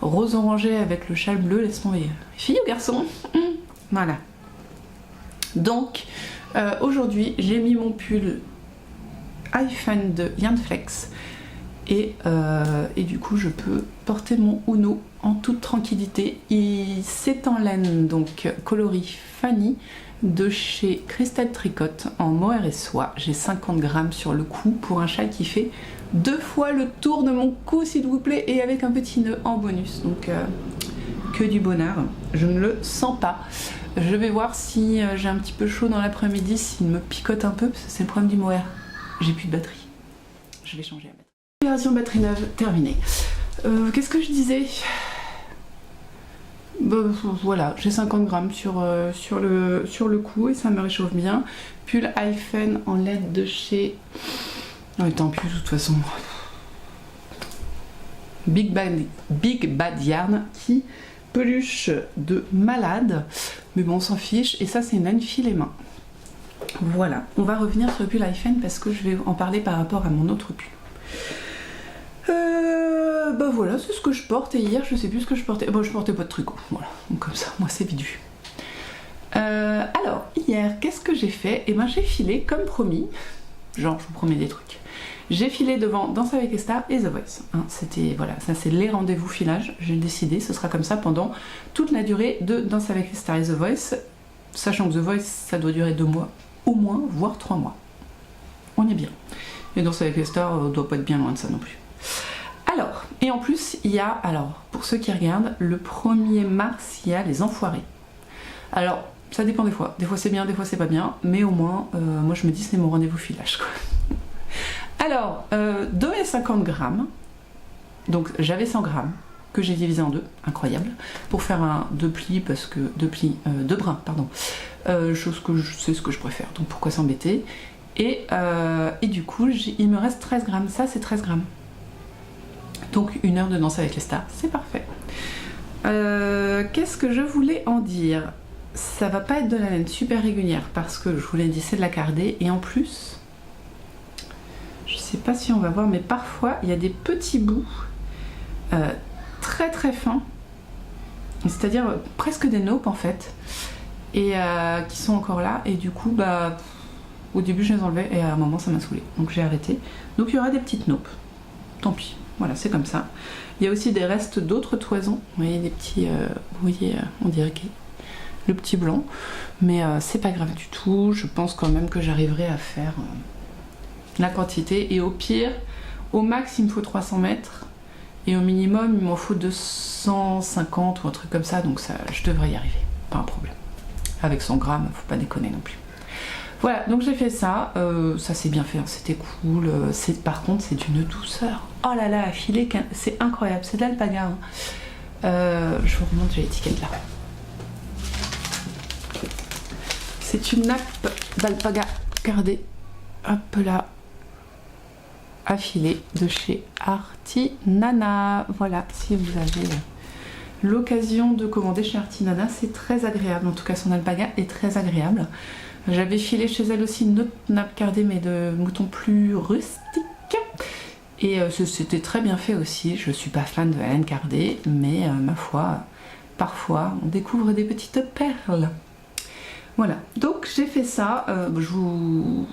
rose orangé avec le châle bleu, laisse tomber. Fille ou garçon? Voilà. Donc, aujourd'hui, j'ai mis mon pull iFan de Yanflex et du coup, je peux porter mon Uno en toute tranquillité. C'est en laine, donc coloris Fanny de chez Crystal Tricot en mohair et soie. J'ai 50 grammes sur le cou pour un châle qui fait 2 fois le tour de mon cou s'il vous plaît et avec un petit nœud en bonus, donc que du bonheur. Je ne le sens pas. Je vais voir si j'ai un petit peu chaud dans l'après-midi, s'il me picote un peu parce que c'est le problème du mohair. J'ai plus de batterie. Je vais changer la batterie. Opération batterie neuve terminée. Qu'est-ce que je disais? Voilà, j'ai 50 grammes sur le cou et ça me réchauffe bien. Pull iFan en laine de chez... Non, tant pis, de toute façon. Big Bad Yarn qui peluche de malade. Mais bon, on s'en fiche. Et ça, c'est une laine filet main. Voilà. On va revenir sur le pull iFan parce que je vais en parler par rapport à mon autre pull. Voilà, c'est ce que je porte. Et hier, je sais plus ce que je portais. Bon, je portais pas de tricot. Voilà. Donc comme ça, moi, c'est vite vu. Alors, hier, qu'est-ce que j'ai fait? Eh ben, j'ai filé comme promis. Genre, je vous promets des trucs. J'ai filé devant Danse avec les stars et The Voice. Hein, c'était, voilà, ça c'est les rendez-vous filage. J'ai décidé, ce sera comme ça pendant toute la durée de Danse avec les stars et The Voice. Sachant que The Voice, ça doit durer 2 mois, au moins, voire 3 mois. On est bien. Et Danse avec les stars, on doit pas être bien loin de ça non plus. Alors, et en plus, il y a, alors, pour ceux qui regardent, le 1er mars, il y a les enfoirés. Alors, ça dépend des fois. Des fois c'est bien, des fois c'est pas bien. Mais au moins, moi je me dis c'est mon rendez-vous filage, quoi. Alors, de mes 50 grammes, donc j'avais 100 grammes que j'ai divisé en 2, incroyable, pour faire un 2 plis, parce que 2 brins, pardon, chose que c'est ce que je préfère, donc pourquoi s'embêter. Et du coup, il me reste 13 grammes, ça c'est 13 grammes. Donc 1 heure de danse avec les stars, c'est parfait. Qu'est-ce que je voulais en dire? Ça va pas être de la laine super régulière parce que je vous l'ai dit, c'est de la cardée et en plus, je sais pas si on va voir, mais parfois il y a des petits bouts très très fins, c'est-à-dire presque des naupes en fait, et qui sont encore là et du coup, au début je les enlevais et à un moment ça m'a saoulé, donc j'ai arrêté. Donc il y aura des petites naupes, tant pis. Voilà, c'est comme ça. Il y a aussi des restes d'autres toisons. Vous voyez, des petits... vous voyez, on dirait que le petit blanc. Mais c'est pas grave du tout. Je pense quand même que j'arriverai à faire la quantité. Et au pire, au max, il me faut 300 mètres. Et au minimum, il m'en faut 250 ou un truc comme ça. Donc ça, je devrais y arriver. Pas un problème. Avec 100 grammes, faut pas déconner non plus. Voilà, donc j'ai fait ça, ça s'est bien fait, hein, c'était cool, par contre c'est d'une douceur. Oh là là, à filer, c'est incroyable, c'est de l'alpaga. Hein. Je vous remonte, j'ai l'étiquette là. C'est une nappe d'alpaga cardée, hop là, à filer de chez Artinana. Voilà, si vous avez l'occasion de commander chez Artinana, c'est très agréable, en tout cas son alpaga est très agréable. J'avais filé chez elle aussi une autre nappe cardée mais de mouton plus rustique et c'était très bien fait aussi. Je suis pas fan de la laine cardée mais ma foi, parfois on découvre des petites perles. Voilà, donc j'ai fait ça, je vous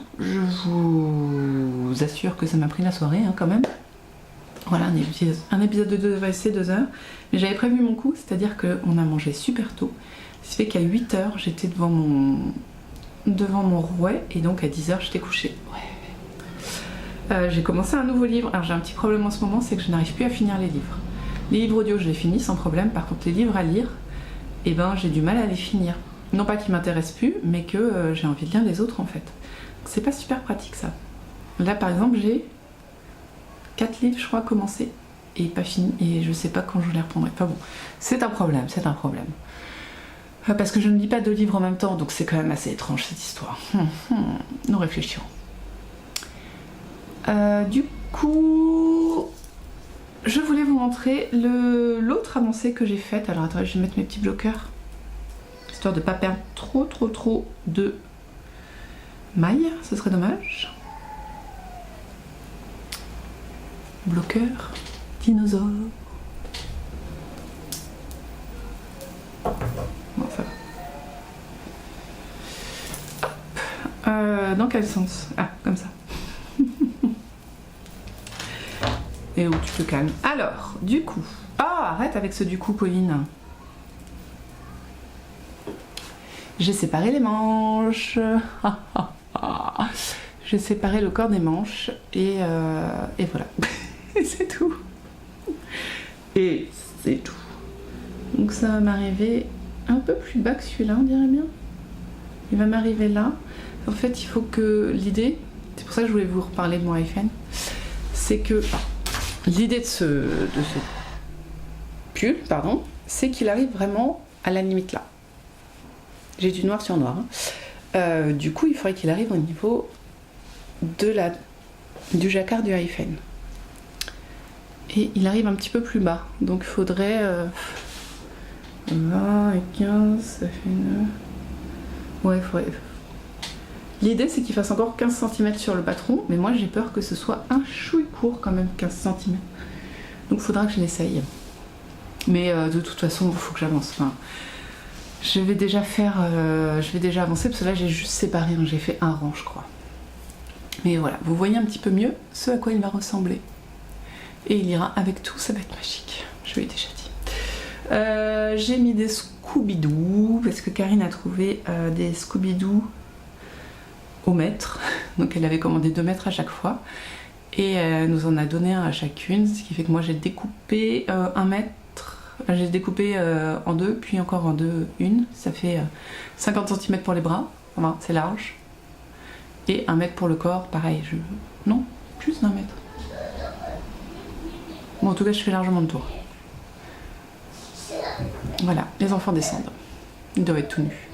assure que ça m'a pris la soirée hein, quand même. Voilà, un épisode de 2 heures, mais j'avais prévu mon coup, c'est-à-dire qu'on a mangé super tôt, ce qui fait qu'à 8 h j'étais devant mon rouet et donc à 10 h j'étais couchée. Ouais. J'ai commencé un nouveau livre. Alors j'ai un petit problème en ce moment, c'est que je n'arrive plus à finir les livres. Les livres audio, je les finis sans problème. Par contre, les livres à lire, eh ben, j'ai du mal à les finir. Non pas qu'ils m'intéressent plus, mais que j'ai envie de lire les autres en fait. C'est pas super pratique ça. Là par exemple, j'ai 4 livres, je crois, commencés et pas fini. Et je sais pas quand je les reprendrai. Enfin bon, c'est un problème, c'est un problème. Parce que je ne lis pas 2 livres en même temps, donc c'est quand même assez étrange cette histoire. Nous réfléchirons. Du coup, je voulais vous montrer l'autre avancée que j'ai faite. Alors attendez, je vais mettre mes petits bloqueurs, histoire de ne pas perdre trop de mailles, ce serait dommage. Bloqueur, dinosaure. Bon, ça va. Dans quel sens? Ah, comme ça. Et où tu te calmes. Alors, du coup. Ah, arrête avec ce du coup, Pauline. J'ai séparé les manches. J'ai séparé le corps des manches. Et voilà. Et c'est tout. Et c'est tout. Donc ça va m'arriver un peu plus bas que celui-là, on dirait bien. Il va m'arriver là. En fait, il faut que l'idée, c'est pour ça que je voulais vous reparler de mon iPhone, c'est que l'idée de ce pull, pardon, c'est qu'il arrive vraiment à la limite là. J'ai du noir sur noir. Hein. Du coup, il faudrait qu'il arrive au niveau du jacquard du iPhone. Et il arrive un petit peu plus bas. Donc il faudrait 20 et 15, ça fait 9. Ouais, il faudrait. L'idée c'est qu'il fasse encore 15 cm sur le patron, mais moi j'ai peur que ce soit un chouille court quand même, 15 cm. Donc il faudra que je l'essaye. Mais de toute façon, il faut que j'avance. Enfin, je vais déjà avancer parce que là j'ai juste séparé, hein. J'ai fait un rang je crois. Mais voilà, vous voyez un petit peu mieux ce à quoi il va ressembler. Et il ira avec tout, ça va être magique. Je l'ai déjà dit. J'ai mis des Scooby-Doo parce que Karine a trouvé des Scooby-Doo au mètre. Donc elle avait commandé 2 mètres à chaque fois. Et elle nous en a donné un à chacune. Ce qui fait que moi j'ai découpé 1 mètre. J'ai découpé en 2, puis encore en 2, une. Ça fait 50 cm pour les bras. Enfin, c'est large. Et 1 mètre pour le corps, pareil. Non, plus d'1 mètre. Bon, en tout cas, je fais largement le tour. Voilà, les enfants descendent. Ils doivent être tout nus.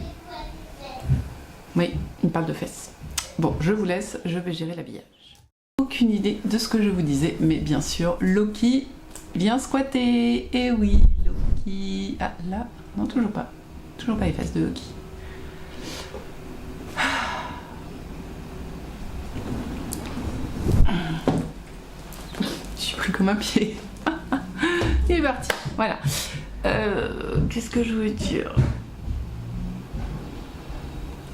Oui, ils parlent de fesses. Bon, je vous laisse, je vais gérer l'habillage. Aucune idée de ce que je vous disais, mais bien sûr, Loki vient squatter. Et oui, Loki... Ah, là, non, toujours pas. Toujours pas les fesses de Loki. Je suis pris comme un pied. Il est parti. Voilà. Qu'est-ce que je voulais dire?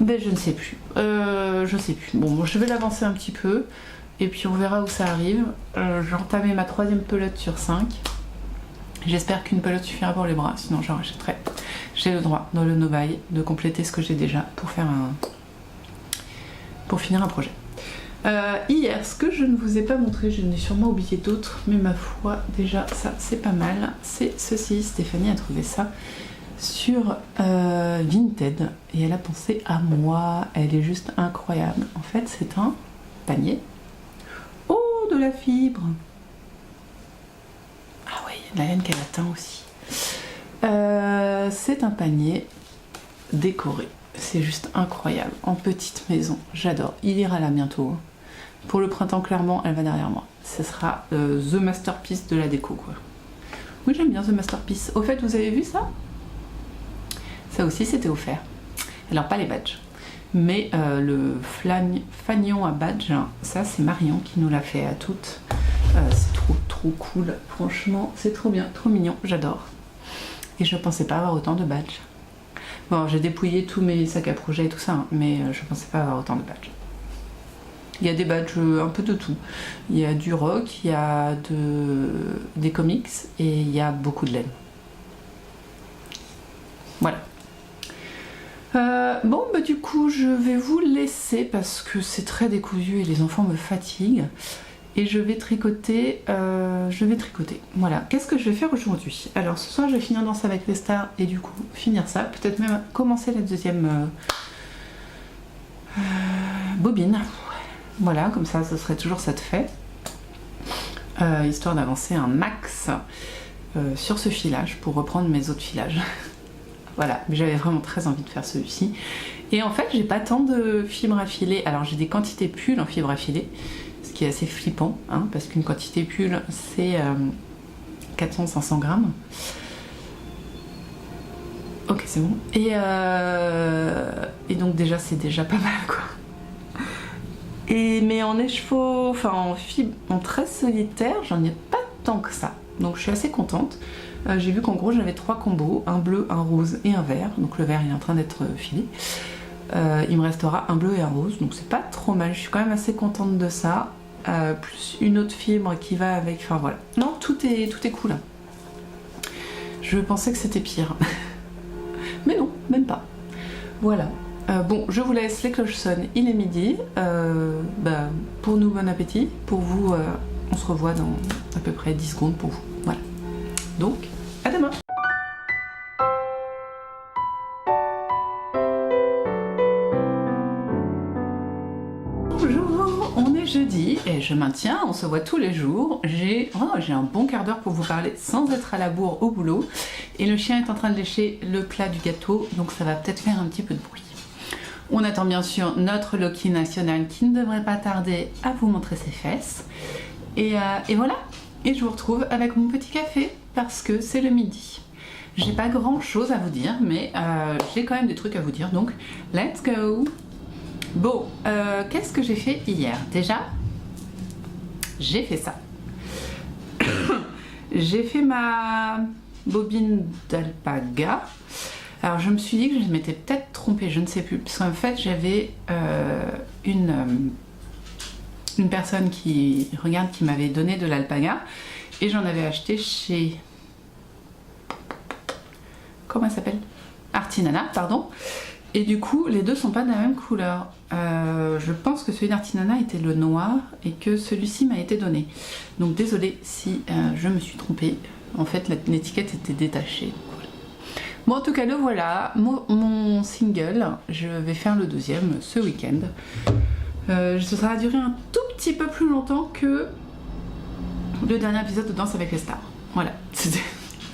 Ben je ne sais plus. Je sais plus. Bon, je vais l'avancer un petit peu. Et puis on verra où ça arrive. J'ai entamé ma 3e pelote sur 5. J'espère qu'une pelote suffira pour les bras. Sinon j'en rachèterai. J'ai le droit dans le Novaï de compléter ce que j'ai déjà pour faire pour finir un projet. Hier, ce que je ne vous ai pas montré, je n'ai sûrement oublié d'autres, mais ma foi, déjà ça c'est pas mal. C'est ceci, Stéphanie a trouvé ça sur Vinted et elle a pensé à moi. Elle est juste incroyable. En fait, c'est un panier. Oh, de la fibre. Ah oui, la laine qu'elle atteint aussi. C'est un panier décoré. C'est juste incroyable. En petite maison, j'adore. Il ira là bientôt. Hein. Pour le printemps, clairement, elle va derrière moi. Ce sera the masterpiece de la déco, quoi. Oui, j'aime bien The Masterpiece. Au fait, vous avez vu ça? Ça aussi, c'était offert. Alors, pas les badges. Mais le fanion à badge, ça, c'est Marion qui nous l'a fait à toutes. C'est trop cool. Franchement, c'est trop bien, trop mignon. J'adore. Et je pensais pas avoir autant de badges. Bon, j'ai dépouillé tous mes sacs à projet et tout ça, hein, mais je pensais pas avoir autant de badges. Il y a des badges un peu de tout. Il y a du rock, il y a des comics et il y a beaucoup de laine. Voilà. Bon, bah du coup, je vais vous laisser parce que c'est très décousu et les enfants me fatiguent. Et je vais tricoter, Voilà, qu'est-ce que je vais faire aujourd'hui? Alors ce soir, je vais finir Danse avec les stars et du coup, finir ça. Peut-être même commencer la deuxième bobine. Voilà, comme ça, ce serait toujours ça de fait. Histoire d'avancer un max sur ce filage pour reprendre mes autres filages. Voilà, mais j'avais vraiment très envie de faire celui-ci. Et en fait, j'ai pas tant de fibres à filer. Alors j'ai des quantités pulls en fibres à filer, ce qui est assez flippant, hein, parce qu'une quantité pull, c'est 400-500 grammes. Ok, c'est bon. Et donc déjà, c'est déjà pas mal, quoi. Mais en écheveau, enfin en fibre, en tresse solitaire, j'en ai pas tant que ça. Donc je suis assez contente. J'ai vu qu'en gros j'avais 3 combos, un bleu, un rose et un vert. Donc le vert il est en train d'être filé. Il me restera un bleu et un rose, donc c'est pas trop mal. Je suis quand même assez contente de ça. Plus une autre fibre qui va avec. Enfin voilà. Non, tout est cool. Hein. Je pensais que c'était pire. Mais non, même pas. Voilà. Bon, je vous laisse, les cloches sonnent, il est midi. Pour nous, bon appétit. Pour vous, on se revoit dans à peu près 10 secondes pour vous. Voilà. Donc, à demain. Bonjour, on est jeudi et je maintiens, on se voit tous les jours. J'ai un bon quart d'heure pour vous parler sans être à la bourre au boulot. Et le chien est en train de lécher le plat du gâteau, donc ça va peut-être faire un petit peu de bruit. On attend bien sûr notre Loki national qui ne devrait pas tarder à vous montrer ses fesses. Et voilà. Et je vous retrouve avec mon petit café parce que c'est le midi. J'ai pas grand chose à vous dire, mais j'ai quand même des trucs à vous dire, donc let's go. Bon, qu'est-ce que j'ai fait hier? Déjà, j'ai fait ça. J'ai fait ma bobine d'alpaga. Alors je me suis dit que je m'étais peut-être trompée, je ne sais plus, parce qu'en fait j'avais une personne qui m'avait donné de l'alpaga et j'en avais acheté chez... Comment elle s'appelle? Artinana, pardon. Et du coup les deux sont pas de la même couleur. Je pense que celui d'Artinana était le noir et que celui-ci m'a été donné. Donc désolée si je me suis trompée. En fait l'étiquette était détachée. Bon, en tout cas, le voilà, mon single. Je vais faire le deuxième ce week-end. Ça va durer un tout petit peu plus longtemps que le dernier épisode de Danse avec les stars. Voilà, c'était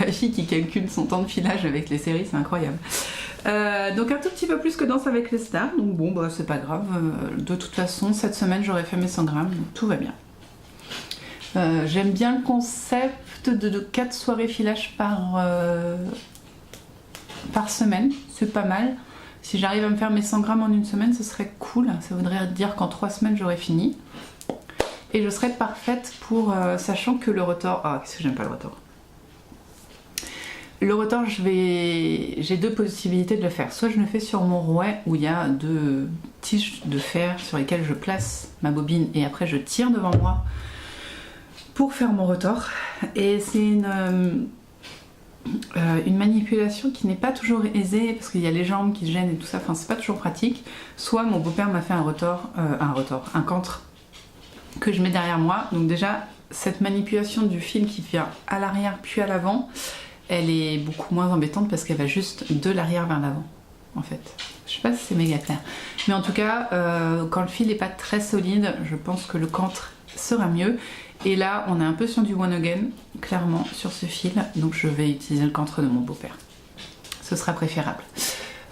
la fille qui calcule son temps de filage avec les séries, c'est incroyable. Donc un tout petit peu plus que Danse avec les stars. Donc bon, bah, c'est pas grave. De toute façon, cette semaine, j'aurai fait mes 100 grammes, donc tout va bien. J'aime bien le concept de 4 soirées filage par semaine, c'est pas mal. Si j'arrive à me faire mes 100 grammes en une semaine, ce serait cool. Ça voudrait dire qu'en 3 semaines, j'aurais fini. Et je serais parfaite pour... sachant que le retors... Ah, qu'est-ce que j'aime pas le retors. Le retors, j'ai 2 possibilités de le faire. Soit je le fais sur mon rouet, où il y a 2 tiges de fer sur lesquelles je place ma bobine et après je tire devant moi pour faire mon retors. Et c'est une manipulation qui n'est pas toujours aisée parce qu'il y a les jambes qui gênent et tout ça, enfin c'est pas toujours pratique. Soit mon beau-père m'a fait un cantre que je mets derrière moi. Donc déjà cette manipulation du fil qui vient à l'arrière puis à l'avant, elle est beaucoup moins embêtante parce qu'elle va juste de l'arrière vers l'avant en fait. Je sais pas si c'est méga clair, mais en tout cas quand le fil n'est pas très solide, je pense que le cantre sera mieux. Et là, on est un peu sur du one again, clairement, sur ce fil. Donc je vais utiliser le cantre de mon beau-père. Ce sera préférable.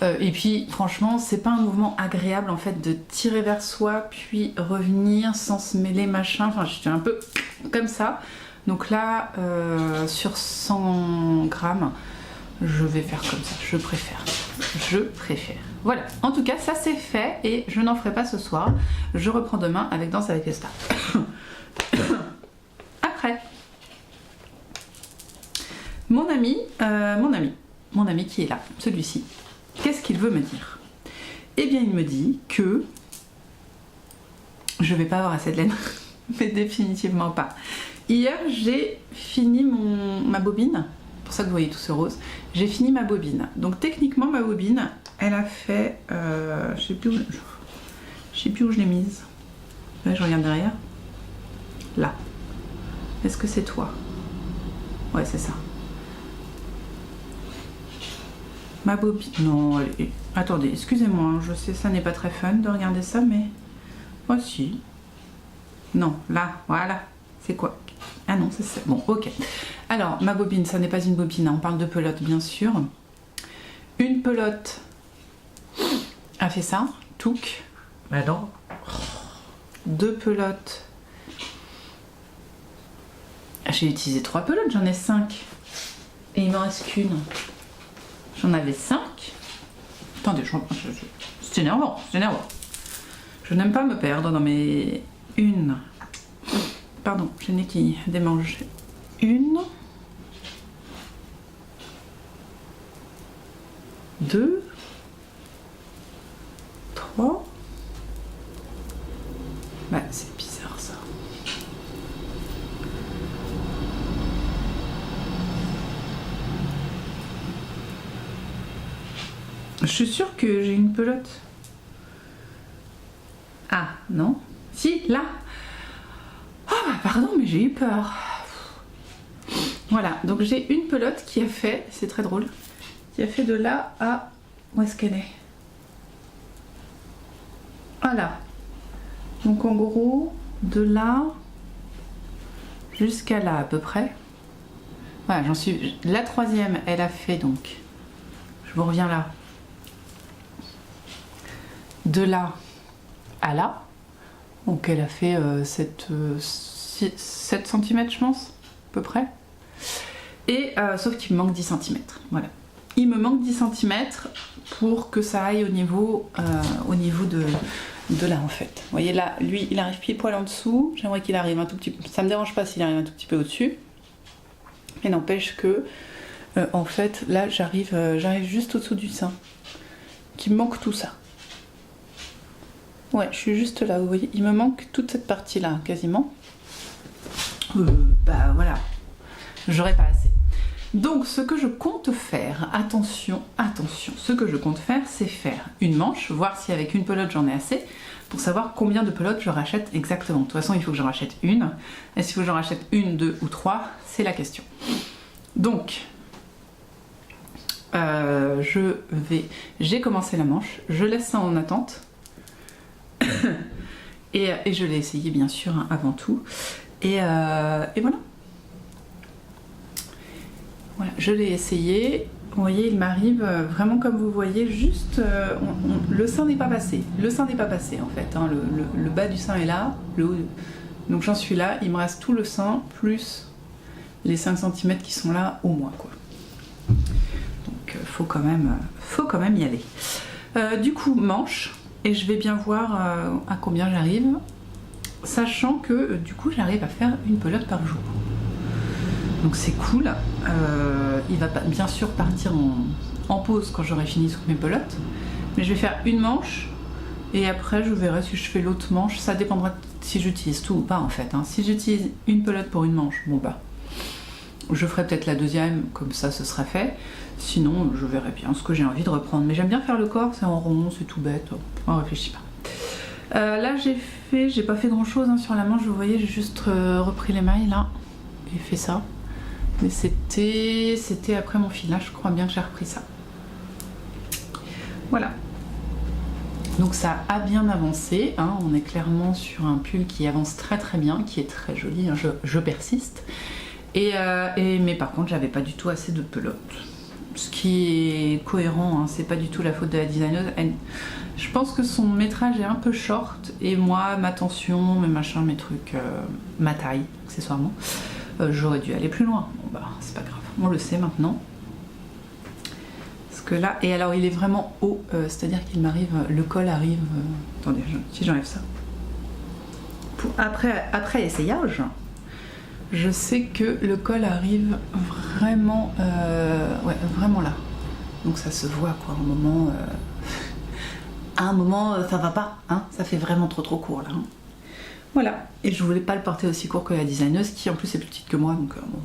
Et puis, franchement, c'est pas un mouvement agréable, en fait, de tirer vers soi, puis revenir sans se mêler, machin. Enfin, j'étais un peu comme ça. Donc là, sur 100 grammes, je vais faire comme ça. Je préfère. Voilà. En tout cas, ça c'est fait et je n'en ferai pas ce soir. Je reprends demain avec Danse avec les stars. Après, mon ami qui est là, celui-ci, qu'est-ce qu'il veut me dire? Eh bien, il me dit que je vais pas avoir assez de laine, mais définitivement pas. Hier, j'ai fini ma bobine, c'est pour ça que vous voyez tout ce rose. J'ai fini ma bobine. Donc techniquement, ma bobine, elle a fait, je sais plus où je l'ai mise. Là, je regarde derrière. Là. Est-ce que c'est toi? Ouais, c'est ça. Ma bobine. Non, attendez, excusez-moi, hein, je sais, ça n'est pas très fun de regarder ça, mais. Oh, si. Non, là, voilà. C'est quoi? Ah non, c'est ça. Bon, ok. Alors, ma bobine, ça n'est pas une bobine, hein, on parle de pelote, bien sûr. Une pelote a fait ça, touc. Mais non. Deux pelotes. J'ai utilisé 3 pelotes, j'en ai 5. Et il m'en reste qu'une. J'en avais 5. Attendez, c'est énervant, c'est énervant. Je n'aime pas me perdre dans mes... Une. Pardon, j'ai le nez qui démange. Une. 2. 3. Bah, c'est bizarre ça. Je suis sûre que j'ai une pelote. Ah, non. Si, là. Oh, bah, pardon, mais j'ai eu peur. Voilà, donc j'ai une pelote qui a fait, c'est très drôle, qui a fait de là à... Où est-ce qu'elle est? Voilà. Donc en gros, de là jusqu'à là à peu près. Voilà, j'en suis... La troisième, elle a fait donc... Je vous reviens là. De là à là. Donc elle a fait 7 cm je pense, à peu près. Et sauf qu'il me manque 10 cm. Voilà. Il me manque 10 cm pour que ça aille au niveau de là en fait. Vous voyez là, lui il arrive pile poil en dessous. J'aimerais qu'il arrive un tout petit peu. Ça me dérange pas s'il arrive un tout petit peu au-dessus. Mais n'empêche que en fait là j'arrive juste au-dessous du sein. Qu'il me manque tout ça. Ouais, je suis juste là, vous voyez, il me manque toute cette partie-là, quasiment. Bah voilà, j'aurais pas assez. Donc, ce que je compte faire, attention, attention, ce que je compte faire, c'est faire une manche, voir si avec une pelote j'en ai assez, pour savoir combien de pelotes je rachète exactement. De toute façon, il faut que j'en rachète une. Et s'il faut que j'en rachète une, 2 ou 3, c'est la question. Donc, j'ai commencé la manche, je laisse ça en attente. et je l'ai essayé bien sûr hein, avant tout et voilà. Voilà, je l'ai essayé. Vous voyez, il m'arrive vraiment comme vous voyez, juste le sein n'est pas passé. Le sein n'est pas passé en fait. Hein, le bas du sein est là, le haut. Donc j'en suis là. Il me reste tout le sein plus les 5 cm qui sont là au moins quoi. Donc faut quand même y aller. Du coup manche. Et je vais bien voir à combien j'arrive, sachant que du coup j'arrive à faire une pelote par jour. Donc c'est cool. Il va bien sûr partir en pause quand j'aurai fini toutes mes pelotes. Mais je vais faire une manche et après je verrai si je fais l'autre manche. Ça dépendra si j'utilise tout ou pas en fait. Hein. Si j'utilise une pelote pour une manche, bon bah je ferai peut-être la deuxième, comme ça ce sera fait. Sinon, je verrai bien ce que j'ai envie de reprendre. Mais j'aime bien faire le corps, c'est en rond, c'est tout bête. On réfléchit pas. Là, j'ai pas fait grand chose hein, sur la manche. Vous voyez, j'ai juste repris les mailles là et fait ça. Mais c'était après mon filage, je crois bien que j'ai repris ça. Voilà. Donc ça a bien avancé. Hein. On est clairement sur un pull qui avance très très bien, qui est très joli. Hein. Je persiste. Mais par contre, j'avais pas du tout assez de pelote. Ce qui est cohérent, hein, c'est pas du tout la faute de la designeuse. Je pense que son métrage est un peu short et moi, ma tension, mes machins, mes trucs, ma taille, accessoirement, j'aurais dû aller plus loin. Bon bah, c'est pas grave, on le sait maintenant. Parce que là, et alors il est vraiment haut, c'est-à-dire qu'il m'arrive, le col arrive. Attendez, si j'enlève ça. Après essayage. Je sais que le col arrive vraiment, ouais, vraiment là. Donc ça se voit quoi, à un moment, ça va pas, hein, ça fait vraiment trop court là. Hein. Voilà, et je voulais pas le porter aussi court que la designeuse qui en plus est plus petite que moi, donc bon,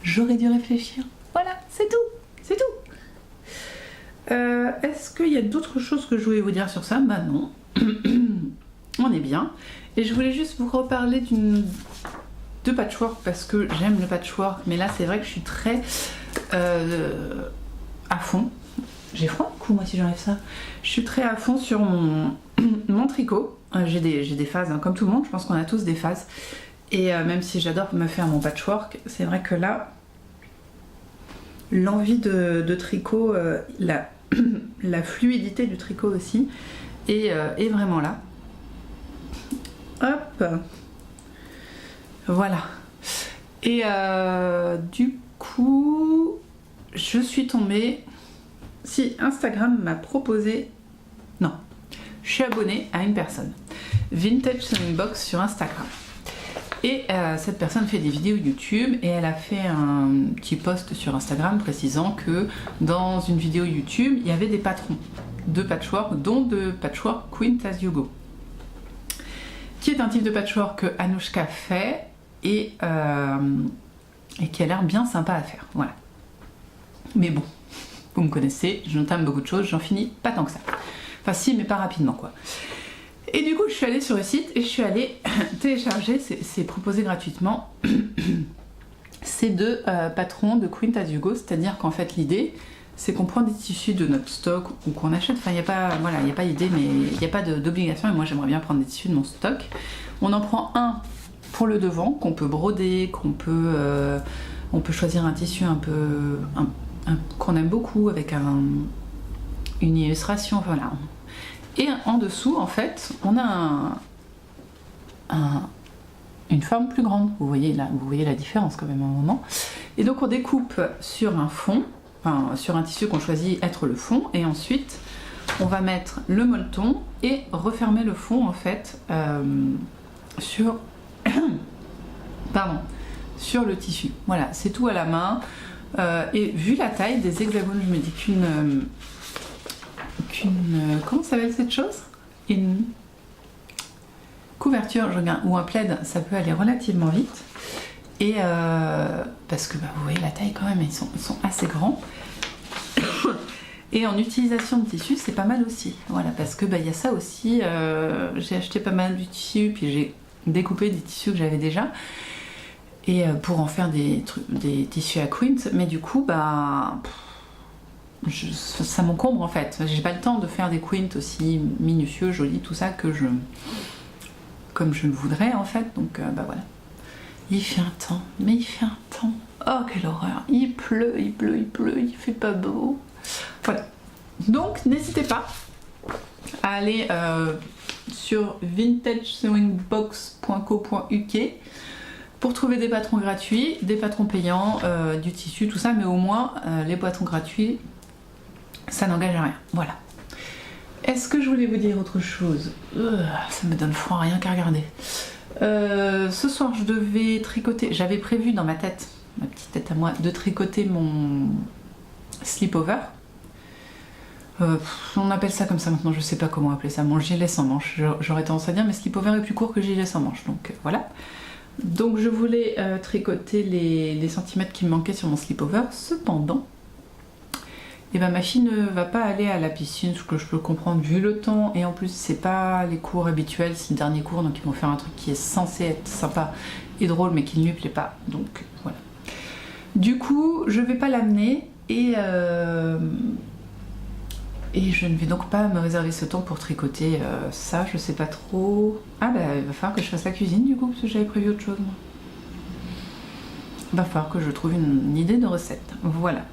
j'aurais dû réfléchir. Voilà, c'est tout, c'est tout. Est-ce qu'il y a d'autres choses que je voulais vous dire sur ça? Bah non. On est bien. Et je voulais juste vous reparler de patchwork parce que j'aime le patchwork, mais là c'est vrai que je suis très à fond. J'ai froid du coup moi si j'enlève ça. Je suis très à fond sur mon tricot. J'ai des phases, hein, comme tout le monde, je pense qu'on a tous des phases. Et même si j'adore me faire mon patchwork, c'est vrai que là, l'envie de tricot, la fluidité du tricot aussi est vraiment là. Hop, voilà. Et du coup, je suis tombée. Si Instagram m'a proposé, non, je suis abonnée à une personne, Vintage Sewing Box sur Instagram. Et cette personne fait des vidéos YouTube et elle a fait un petit post sur Instagram précisant que dans une vidéo YouTube, il y avait des patrons de patchwork, dont de patchwork Quint As You Go, qui est un type de patchwork que Anouchka fait et qui a l'air bien sympa à faire. Voilà. Mais bon, vous me connaissez, j'entame beaucoup de choses, j'en finis pas tant que ça. Enfin si, mais pas rapidement quoi. Et du coup, je suis allée sur le site et je suis allée télécharger, c'est proposé gratuitement, ces deux patrons de Quint As You Go, c'est-à-dire qu'en fait l'idée, c'est qu'on prend des tissus de notre stock ou qu'on achète, enfin il n'y a pas, voilà, y a pas d'idée, mais il n'y a pas d'obligation, et moi j'aimerais bien prendre des tissus de mon stock. On en prend un pour le devant, qu'on peut broder, on peut choisir un tissu un peu, qu'on aime beaucoup, avec une illustration, voilà. Et en dessous, en fait, on a une forme plus grande. Vous voyez la différence quand même à un moment. Et donc on découpe sur un fond, enfin sur un tissu qu'on choisit être le fond, et ensuite on va mettre le molleton et refermer le fond en fait sur sur le tissu. Voilà, c'est tout à la main. Et vu la taille des hexagones, je me dis qu'une comment s'appelle cette chose? Une couverture ou un plaid, ça peut aller relativement vite. Et parce que bah, vous voyez la taille quand même, ils sont assez grands. Et en utilisation de tissu, c'est pas mal aussi. Voilà, parce que bah, y a ça aussi. J'ai acheté pas mal de tissus, puis j'ai découpé des tissus que j'avais déjà. Et pour en faire des tissus à Quint, mais du coup, bah. Ça m'encombre en fait, j'ai pas le temps de faire des quints aussi minutieux, jolis, tout ça comme je le voudrais en fait, donc bah voilà. Il fait un temps, mais il fait un temps, oh quelle horreur, il pleut, il fait pas beau. Voilà, donc n'hésitez pas à aller sur vintagesewingbox.co.uk pour trouver des patrons gratuits, des patrons payants, du tissu, tout ça, mais au moins les patrons gratuits, ça n'engage à rien. Voilà. Est-ce que je voulais vous dire autre chose? Ça me donne froid, rien qu'à regarder. Ce soir, je devais tricoter. J'avais prévu dans ma tête, ma petite tête à moi, de tricoter mon slip-over. On appelle ça comme ça maintenant, je sais pas comment appeler ça. Mon gilet sans manche. J'aurais tendance à dire, mais slip-over est plus court que gilet sans manche. Donc voilà. Donc je voulais tricoter les centimètres qui me manquaient sur mon slip-over. Cependant, et ben ma fille ne va pas aller à la piscine, ce que je peux comprendre vu le temps, et en plus c'est pas les cours habituels, c'est le dernier cours, donc ils vont faire un truc qui est censé être sympa et drôle mais qui ne lui plaît pas, donc voilà. Du coup je vais pas l'amener et je ne vais donc pas me réserver ce temps pour tricoter ça, je sais pas trop. Ah bah il va falloir que je fasse la cuisine du coup, parce que j'avais prévu autre chose moi. Il va falloir que je trouve une idée de recette, voilà.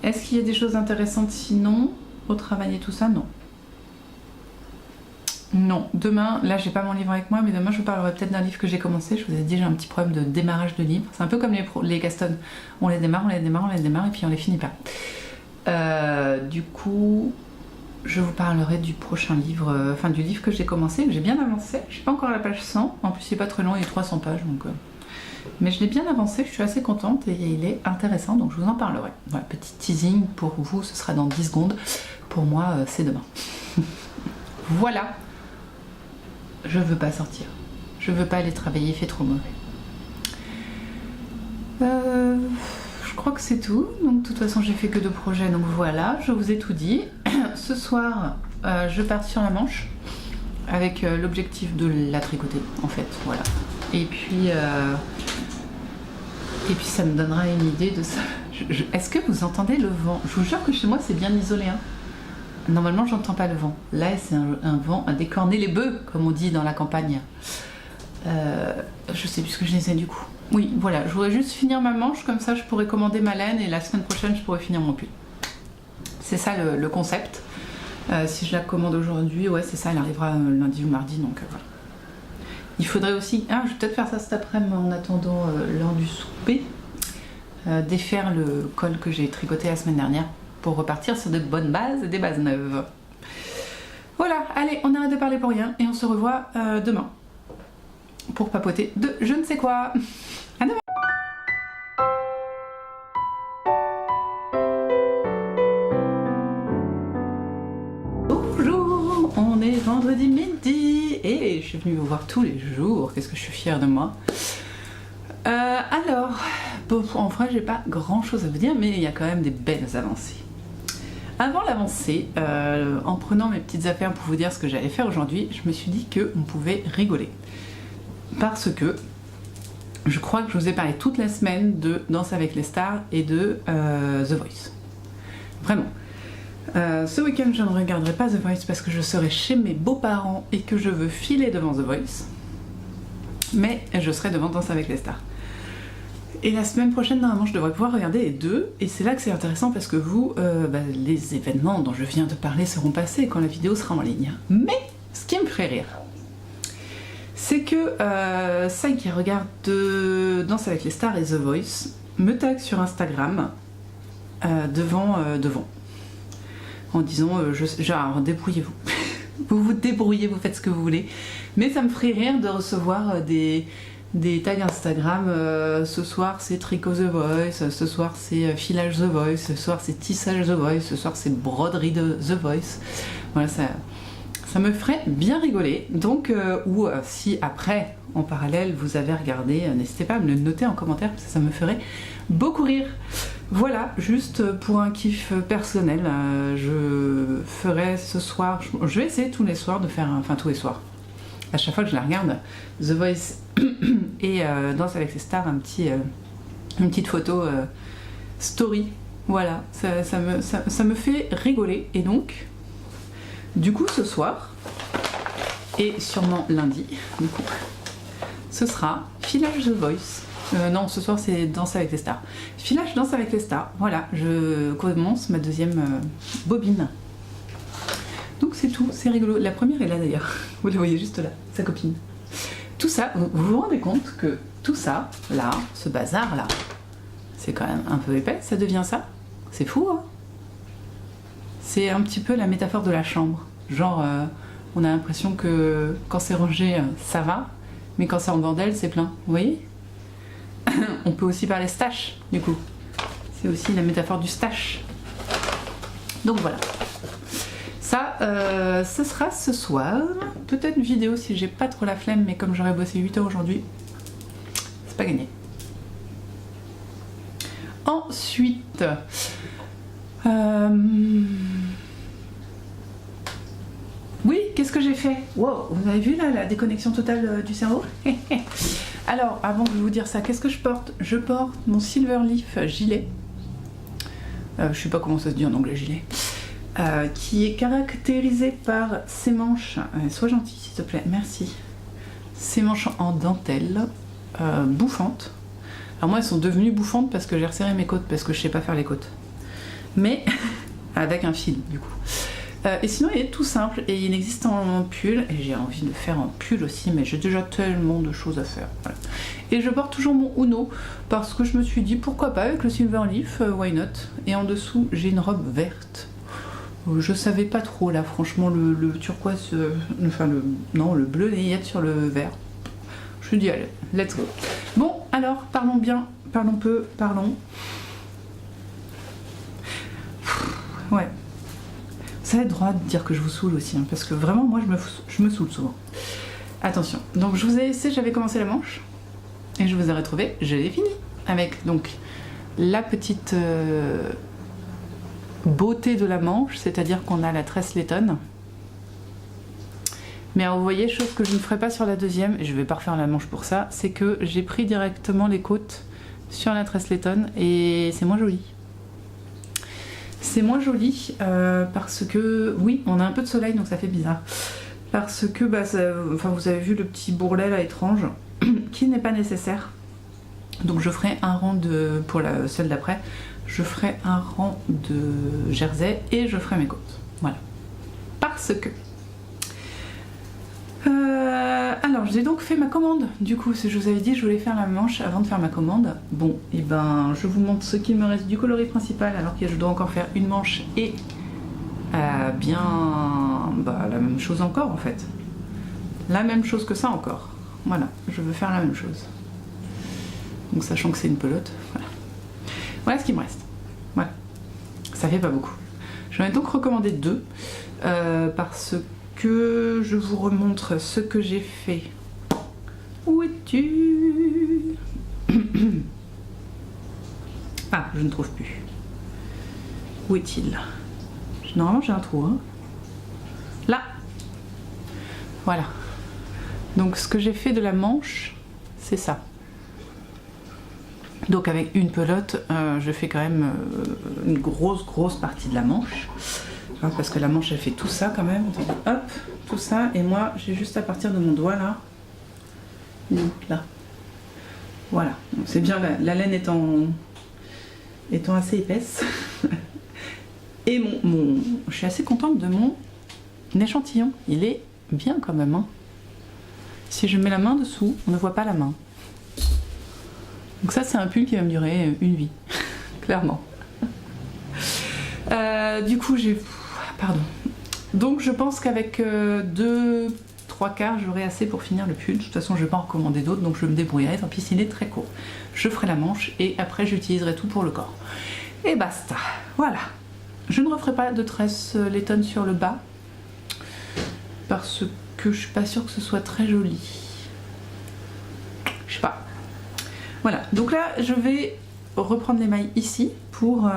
Est-ce qu'il y a des choses intéressantes sinon au travail et tout ça? Non. Non. Demain, là j'ai pas mon livre avec moi, mais demain je vous parlerai peut-être d'un livre que j'ai commencé. Je vous ai dit, j'ai un petit problème de démarrage de livre. C'est un peu comme les Gaston. On les démarre et puis on les finit pas. Du coup, je vous parlerai du prochain livre, enfin du livre que j'ai commencé, que j'ai bien avancé. Je suis pas encore à la page 100. En plus, il est pas très long, il est 300 pages donc. Mais je l'ai bien avancé, je suis assez contente et il est intéressant, donc je vous en parlerai. Voilà, petit teasing pour vous, ce sera dans 10 secondes. Pour moi, c'est demain. Voilà. Je veux pas sortir. Je veux pas aller travailler, il fait trop mauvais. Je je crois que c'est tout. Donc de toute façon j'ai fait que 2 projets, donc voilà, je vous ai tout dit. Ce soir je pars sur la Manche avec l'objectif de la tricoter en fait, voilà. Et puis ça me donnera une idée de ça. Est-ce que vous entendez le vent? Je vous jure que chez moi c'est bien isolé, hein. Normalement j'entends pas le vent. Là c'est un vent à décorner les bœufs, comme on dit dans la campagne. Je sais plus ce que je disais du coup. Oui, voilà, je voudrais juste finir ma manche, comme ça je pourrais commander ma laine et la semaine prochaine je pourrais finir mon pull. C'est ça le concept. Si je la commande aujourd'hui, ouais c'est ça, elle arrivera lundi ou mardi, donc voilà. Il faudrait aussi, je vais peut-être faire ça cet après-midi en attendant l'heure du souper, défaire le col que j'ai tricoté la semaine dernière pour repartir sur de bonnes bases et des bases neuves. Voilà, allez, on arrête de parler pour rien et on se revoit demain pour papoter de je ne sais quoi. À demain. Bonjour, on est vendredi midi et je suis venue vous voir tous les jours. Qu'est-ce que je suis fière de moi. Alors, bon, en vrai j'ai pas grand chose à vous dire, mais il y a quand même des belles avancées. Avant l'avancée, en prenant mes petites affaires pour vous dire ce que j'allais faire aujourd'hui, je me suis dit qu'on pouvait rigoler. Parce que je crois que je vous ai parlé toute la semaine de Danse avec les stars et de The Voice. Vraiment. Ce week-end, je ne regarderai pas The Voice parce que je serai chez mes beaux-parents et que je veux filer devant The Voice. Mais je serai devant Danse avec les stars. Et la semaine prochaine, normalement, je devrais pouvoir regarder les deux. Et c'est là que c'est intéressant parce que vous, les événements dont je viens de parler seront passés quand la vidéo sera en ligne. Mais ce qui me ferait rire, c'est que celle qui regarde Danse avec les stars et The Voice me tag sur Instagram devant en disant genre débrouillez-vous. Vous vous débrouillez, vous faites ce que vous voulez. Mais ça me ferait rire de recevoir des tags Instagram. Ce soir c'est tricot The Voice, ce soir c'est filage The Voice, ce soir c'est tissage The Voice, ce soir c'est broderie de The Voice. Voilà, ça me ferait bien rigoler. Donc, ou si après, en parallèle, vous avez regardé, n'hésitez pas à me le noter en commentaire, parce que ça me ferait beaucoup rire. Voilà, juste pour un kiff personnel, je ferai ce soir, je vais essayer tous les soirs de faire, enfin tous les soirs, à chaque fois que je la regarde, The Voice et Danse avec les stars, une petite photo story. Voilà, ça me fait rigoler. Et donc, du coup, ce soir, et sûrement lundi, du coup, ce sera filage The Voice. Non, ce soir c'est Danse avec les stars. Filage Danse avec les stars. Voilà, je commence ma deuxième bobine. Donc c'est tout, c'est rigolo. La première est là d'ailleurs. Vous la voyez juste là, sa copine. Tout ça, vous vous rendez compte que tout ça, là, ce bazar là, c'est quand même un peu épais, ça devient ça. C'est fou, hein. C'est un petit peu la métaphore de la chambre. Genre, on a l'impression que quand c'est rangé, ça va, mais quand c'est en bordel, c'est plein. Vous voyez? On peut aussi parler stash, du coup. C'est aussi la métaphore du stash. Donc voilà. Ça, ce sera ce soir. Peut-être une vidéo si j'ai pas trop la flemme, mais comme j'aurais bossé 8 heures aujourd'hui, c'est pas gagné. Ensuite... Oui, qu'est-ce que j'ai fait? Wow, vous avez vu là la déconnexion totale du cerveau? Alors, avant de vous dire ça, qu'est-ce que je porte? Je porte mon Silverleaf gilet. Je sais pas comment ça se dit en anglais, gilet. Qui est caractérisé par ses manches. Sois gentil, s'il te plaît, merci. Ses manches en dentelle, bouffantes. Alors moi, elles sont devenues bouffantes parce que j'ai resserré mes côtes, parce que je sais pas faire les côtes. Mais avec un fil, du coup. Et sinon il est tout simple et il existe en pull et j'ai envie de faire en pull aussi, mais j'ai déjà tellement de choses à faire, voilà. Et je porte toujours mon Uno parce que je me suis dit pourquoi pas avec le Silverleaf, why not. Et en dessous j'ai une robe verte. Je savais pas trop là, franchement, le turquoise, enfin le bleu layette sur le vert. Je me suis dit allez, let's go. Bon alors, parlons bien, parlons peu, parlons. Ouais. Vous avez le droit de dire que je vous saoule aussi, hein, parce que vraiment, moi, je me saoule souvent. Attention, donc je vous ai laissé, j'avais commencé la manche, et je vous ai retrouvé, je l'ai fini, avec donc la petite beauté de la manche, c'est-à-dire qu'on a la tresse laitonne. Mais alors, vous voyez, chose que je ne ferai pas sur la deuxième, et je ne vais pas refaire la manche pour ça, c'est que j'ai pris directement les côtes sur la tresse laitonne et c'est moins joli. C'est moins joli parce que, oui, on a un peu de soleil donc ça fait bizarre. Parce que, bah, enfin, vous avez vu le petit bourrelet là étrange qui n'est pas nécessaire. Donc je ferai un rang de, pour celle d'après, je ferai un rang de jersey et je ferai mes côtes. Voilà. Parce que... alors j'ai donc fait ma commande, du coup je vous avais dit je voulais faire la manche avant de faire ma commande. Bon, et ben je vous montre ce qu'il me reste du coloris principal alors que je dois encore faire une manche et bien la même chose encore en fait. La même chose que ça encore. Voilà, je veux faire la même chose. Donc sachant que c'est une pelote, voilà. Voilà ce qu'il me reste. Voilà, ça fait pas beaucoup. J'en ai donc recommandé 2 parce que je vous remontre ce que j'ai fait. Où es-tu? Ah, je ne trouve plus. Où est-il? Normalement j'ai un trou, hein. Là. Voilà. Donc ce que j'ai fait de la manche, c'est ça. Donc avec une pelote, je fais quand même une grosse partie de la manche. Parce que la manche elle fait tout ça quand même. Hop, tout ça. Et moi j'ai juste à partir de mon doigt là. Là. Voilà. C'est bien, la laine étant assez épaisse. Et je suis assez contente de mon échantillon. Il est bien quand même. Hein. Si je mets la main dessous, on ne voit pas la main. Donc ça c'est un pull qui va me durer une vie. Clairement. Du coup j'ai... Pardon. Donc je pense qu'avec 2-3 quarts j'aurai assez pour finir le pull. De toute façon je ne vais pas en recommander d'autres donc je me débrouillerai. Tant pis s'il est très court. Je ferai la manche et après j'utiliserai tout pour le corps. Et basta. Voilà. Je ne referai pas de tresse laitonne sur le bas. Parce que je suis pas sûre que ce soit très joli. Je sais pas. Voilà. Donc là je vais reprendre les mailles ici pour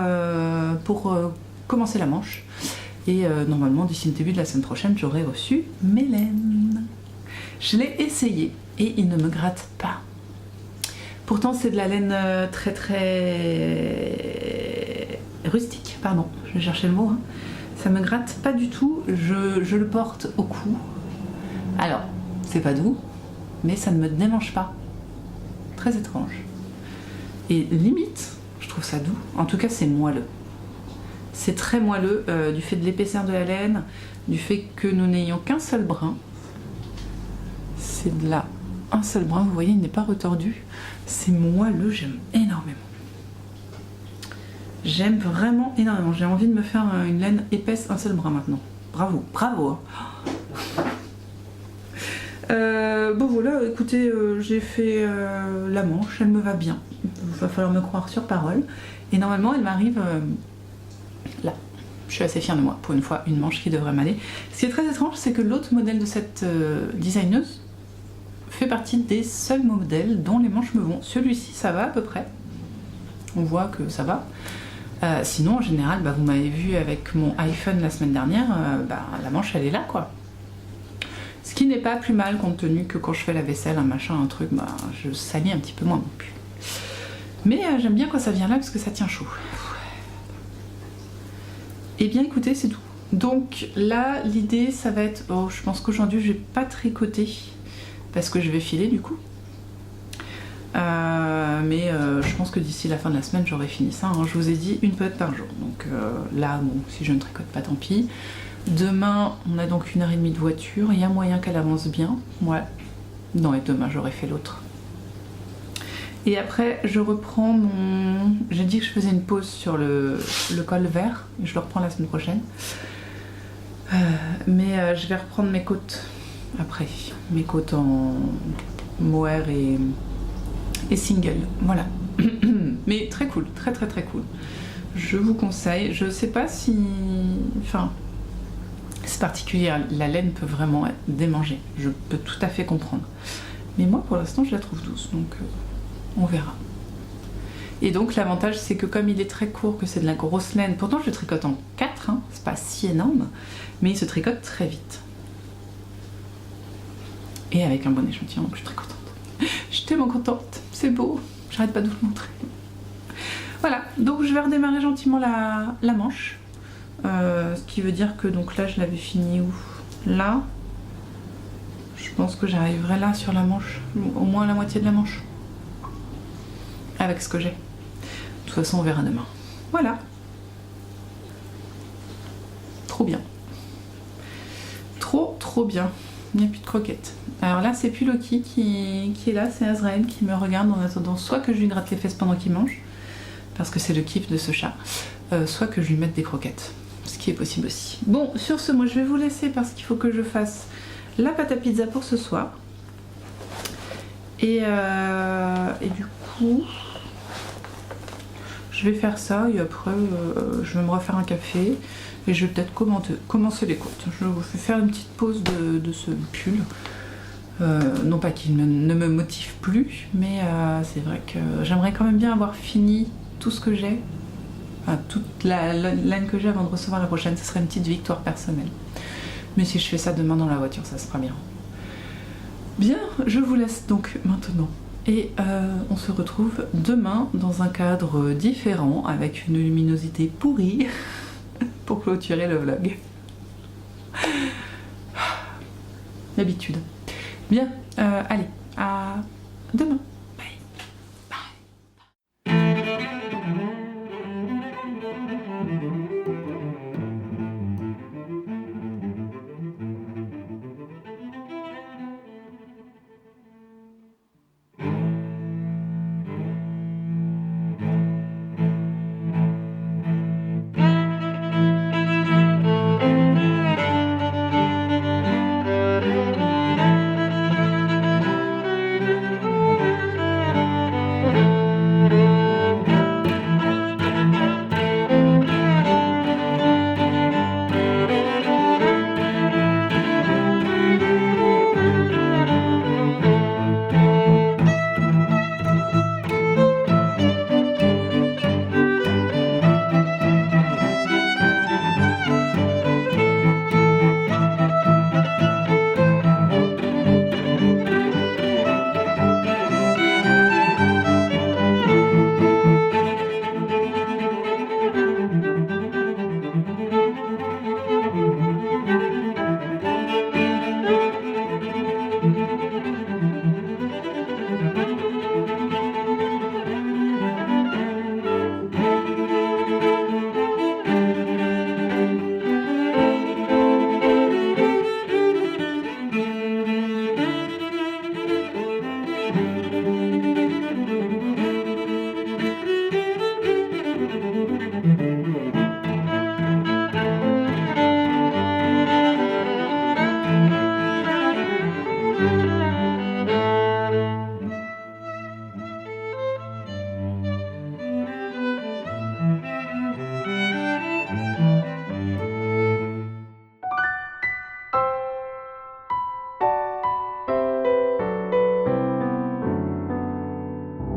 commencer la manche. Et normalement, d'ici le début de la semaine prochaine, j'aurai reçu mes laines. Je l'ai essayé et il ne me gratte pas. Pourtant, c'est de la laine très rustique, pardon, je vais chercher le mot. Hein. Ça me gratte pas du tout, je le porte au cou. Alors, c'est pas doux, mais ça ne me démange pas. Très étrange. Et limite, je trouve ça doux. En tout cas, c'est moelleux. C'est très moelleux du fait de l'épaisseur de la laine, du fait que nous n'ayons qu'un seul brin. C'est de là, un seul brin, vous voyez, il n'est pas retordu. C'est moelleux, j'aime énormément. J'aime vraiment énormément. J'ai envie de me faire une laine épaisse, un seul brin maintenant. Bravo, bravo. Bon voilà, écoutez, j'ai fait la manche, elle me va bien. Il va falloir me croire sur parole. Et normalement, elle m'arrive... là, je suis assez fière de moi, pour une fois, une manche qui devrait m'aller. Ce qui est très étrange, c'est que l'autre modèle de cette designeuse fait partie des seuls modèles dont les manches me vont. Celui-ci, ça va à peu près. On voit que ça va. Sinon, en général, vous m'avez vu avec mon iPhone la semaine dernière, la manche, elle est là, quoi. Ce qui n'est pas plus mal, compte tenu que quand je fais la vaisselle, un machin, un truc, je salis un petit peu moins mon pull. Mais j'aime bien quand ça vient là, parce que ça tient chaud. Et bien écoutez, c'est tout. Donc là, l'idée, ça va être... Oh, je pense qu'aujourd'hui, je vais pas tricoter, parce que je vais filer du coup. Mais je pense que d'ici la fin de la semaine, j'aurai fini ça. Hein. Je vous ai dit une pelote par jour. Donc là, bon, si je ne tricote pas, tant pis. Demain, on a donc 1h30 de voiture. Il y a moyen qu'elle avance bien. Ouais. Non, et demain, j'aurai fait l'autre. Et après, je reprends mon... J'ai dit que je faisais une pause sur le col vert. Je le reprends la semaine prochaine. Mais je vais reprendre mes côtes après. Mes côtes en mohair et single. Voilà. Mais très cool. Très cool. Je vous conseille. Je sais pas si... Enfin... C'est particulier. La laine peut vraiment être démangée. Je peux tout à fait comprendre. Mais moi, pour l'instant, je la trouve douce. Donc... on verra. Et donc l'avantage c'est que comme il est très court, que c'est de la grosse laine, pourtant je le tricote en 4, hein, c'est pas si énorme, mais il se tricote très vite. Et avec un bon échantillon, donc je suis très contente. Je suis tellement contente, c'est beau, j'arrête pas de vous le montrer. Voilà, donc je vais redémarrer gentiment la manche. Ce qui veut dire que donc là je l'avais fini où? Là. Je pense que j'arriverai là sur la manche, au moins la moitié de la manche. Avec ce que j'ai. De toute façon on verra demain. Voilà. Trop bien. Trop bien. Il n'y a plus de croquettes. Alors là c'est plus Loki qui est là, c'est Azrael qui me regarde en attendant soit que je lui gratte les fesses pendant qu'il mange, parce que c'est le kiff de ce chat, soit que je lui mette des croquettes. Ce qui est possible aussi. Bon, sur ce, moi je vais vous laisser parce qu'il faut que je fasse la pâte à pizza pour ce soir. Et du coup, je vais faire ça et après je vais me refaire un café et je vais peut-être commencer les côtes. Je vais faire une petite pause de ce pull. Non pas qu'il ne me motive plus, mais c'est vrai que j'aimerais quand même bien avoir fini tout ce que j'ai. Enfin, toute la laine que j'ai avant de recevoir la prochaine, ce serait une petite victoire personnelle. Mais si je fais ça demain dans la voiture, ça sera bien. Bien, je vous laisse donc maintenant. Et on se retrouve demain dans un cadre différent, avec une luminosité pourrie, pour clôturer le vlog. L'habitude. Bien, allez, à demain.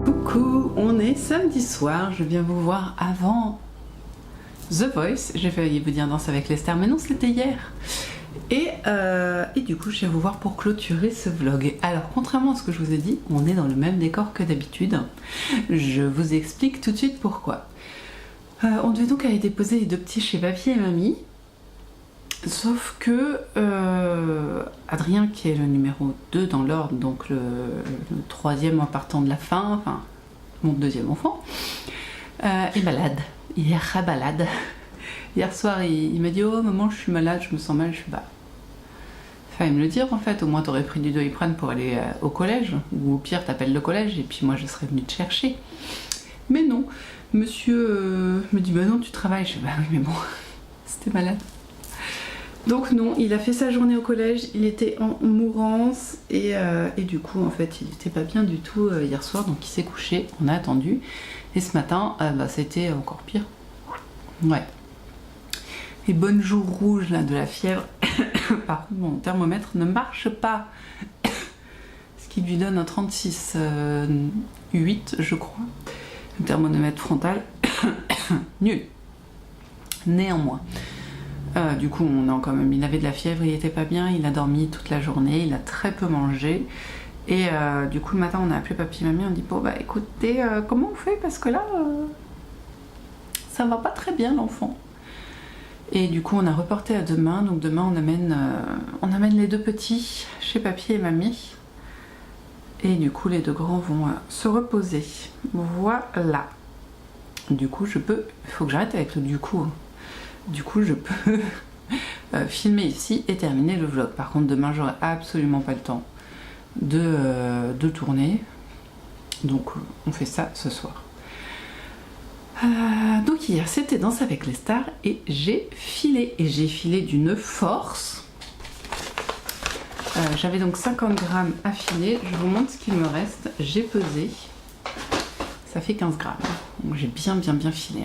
Coucou, on est samedi soir, je viens vous voir avant The Voice. J'ai failli vous dire Danse avec Lester, mais non, c'était hier. Et du coup, je viens vous voir pour clôturer ce vlog. Alors, contrairement à ce que je vous ai dit, on est dans le même décor que d'habitude. Je vous explique tout de suite pourquoi. On devait donc aller déposer les deux petits chez papy et mamie. Sauf que Adrien, qui est le numéro 2 dans l'ordre, donc le troisième en partant de la fin, enfin mon deuxième enfant, est malade. Il est rabalade. Hier soir, il m'a dit « Oh maman, je suis malade, je me sens mal. » Je suis « Bah, fallait me le dire en fait, au moins t'aurais pris du Doliprane pour aller au collège, ou au pire t'appelles le collège et puis moi je serais venue te chercher. » Mais non, monsieur me dit « Bah non, tu travailles. » Je dis « Bah oui, mais bon, c'était malade. » Donc non, il a fait sa journée au collège, il était en mourance et du coup en fait il était pas bien du tout hier soir, donc il s'est couché, on a attendu et ce matin c'était encore pire. Ouais. Les bonnes joues rouges là de la fièvre, par contre mon thermomètre ne marche pas, ce qui lui donne un 36,8 je crois. Le thermomètre frontal, nul. Néanmoins. Du coup, il avait de la fièvre, il était pas bien, il a dormi toute la journée, il a très peu mangé. Et du coup, le matin, on a appelé papy et mamie, on dit bon, bah écoutez, comment on fait? Parce que là, ça va pas très bien, l'enfant. Et du coup, on a reporté à demain. Donc, demain, on amène les 2 petits chez papy et mamie. Et du coup, les 2 grands vont se reposer. Voilà. Du coup, il faut que j'arrête avec le du coup. Du coup, je peux filmer ici et terminer le vlog. Par contre, demain, j'aurai absolument pas le temps de tourner. Donc, on fait ça ce soir. Donc hier, c'était Danse avec les stars et j'ai filé. Et j'ai filé d'une force. J'avais donc 50 grammes à filer. Je vous montre ce qu'il me reste. J'ai pesé. Ça fait 15 grammes. Donc j'ai bien filé.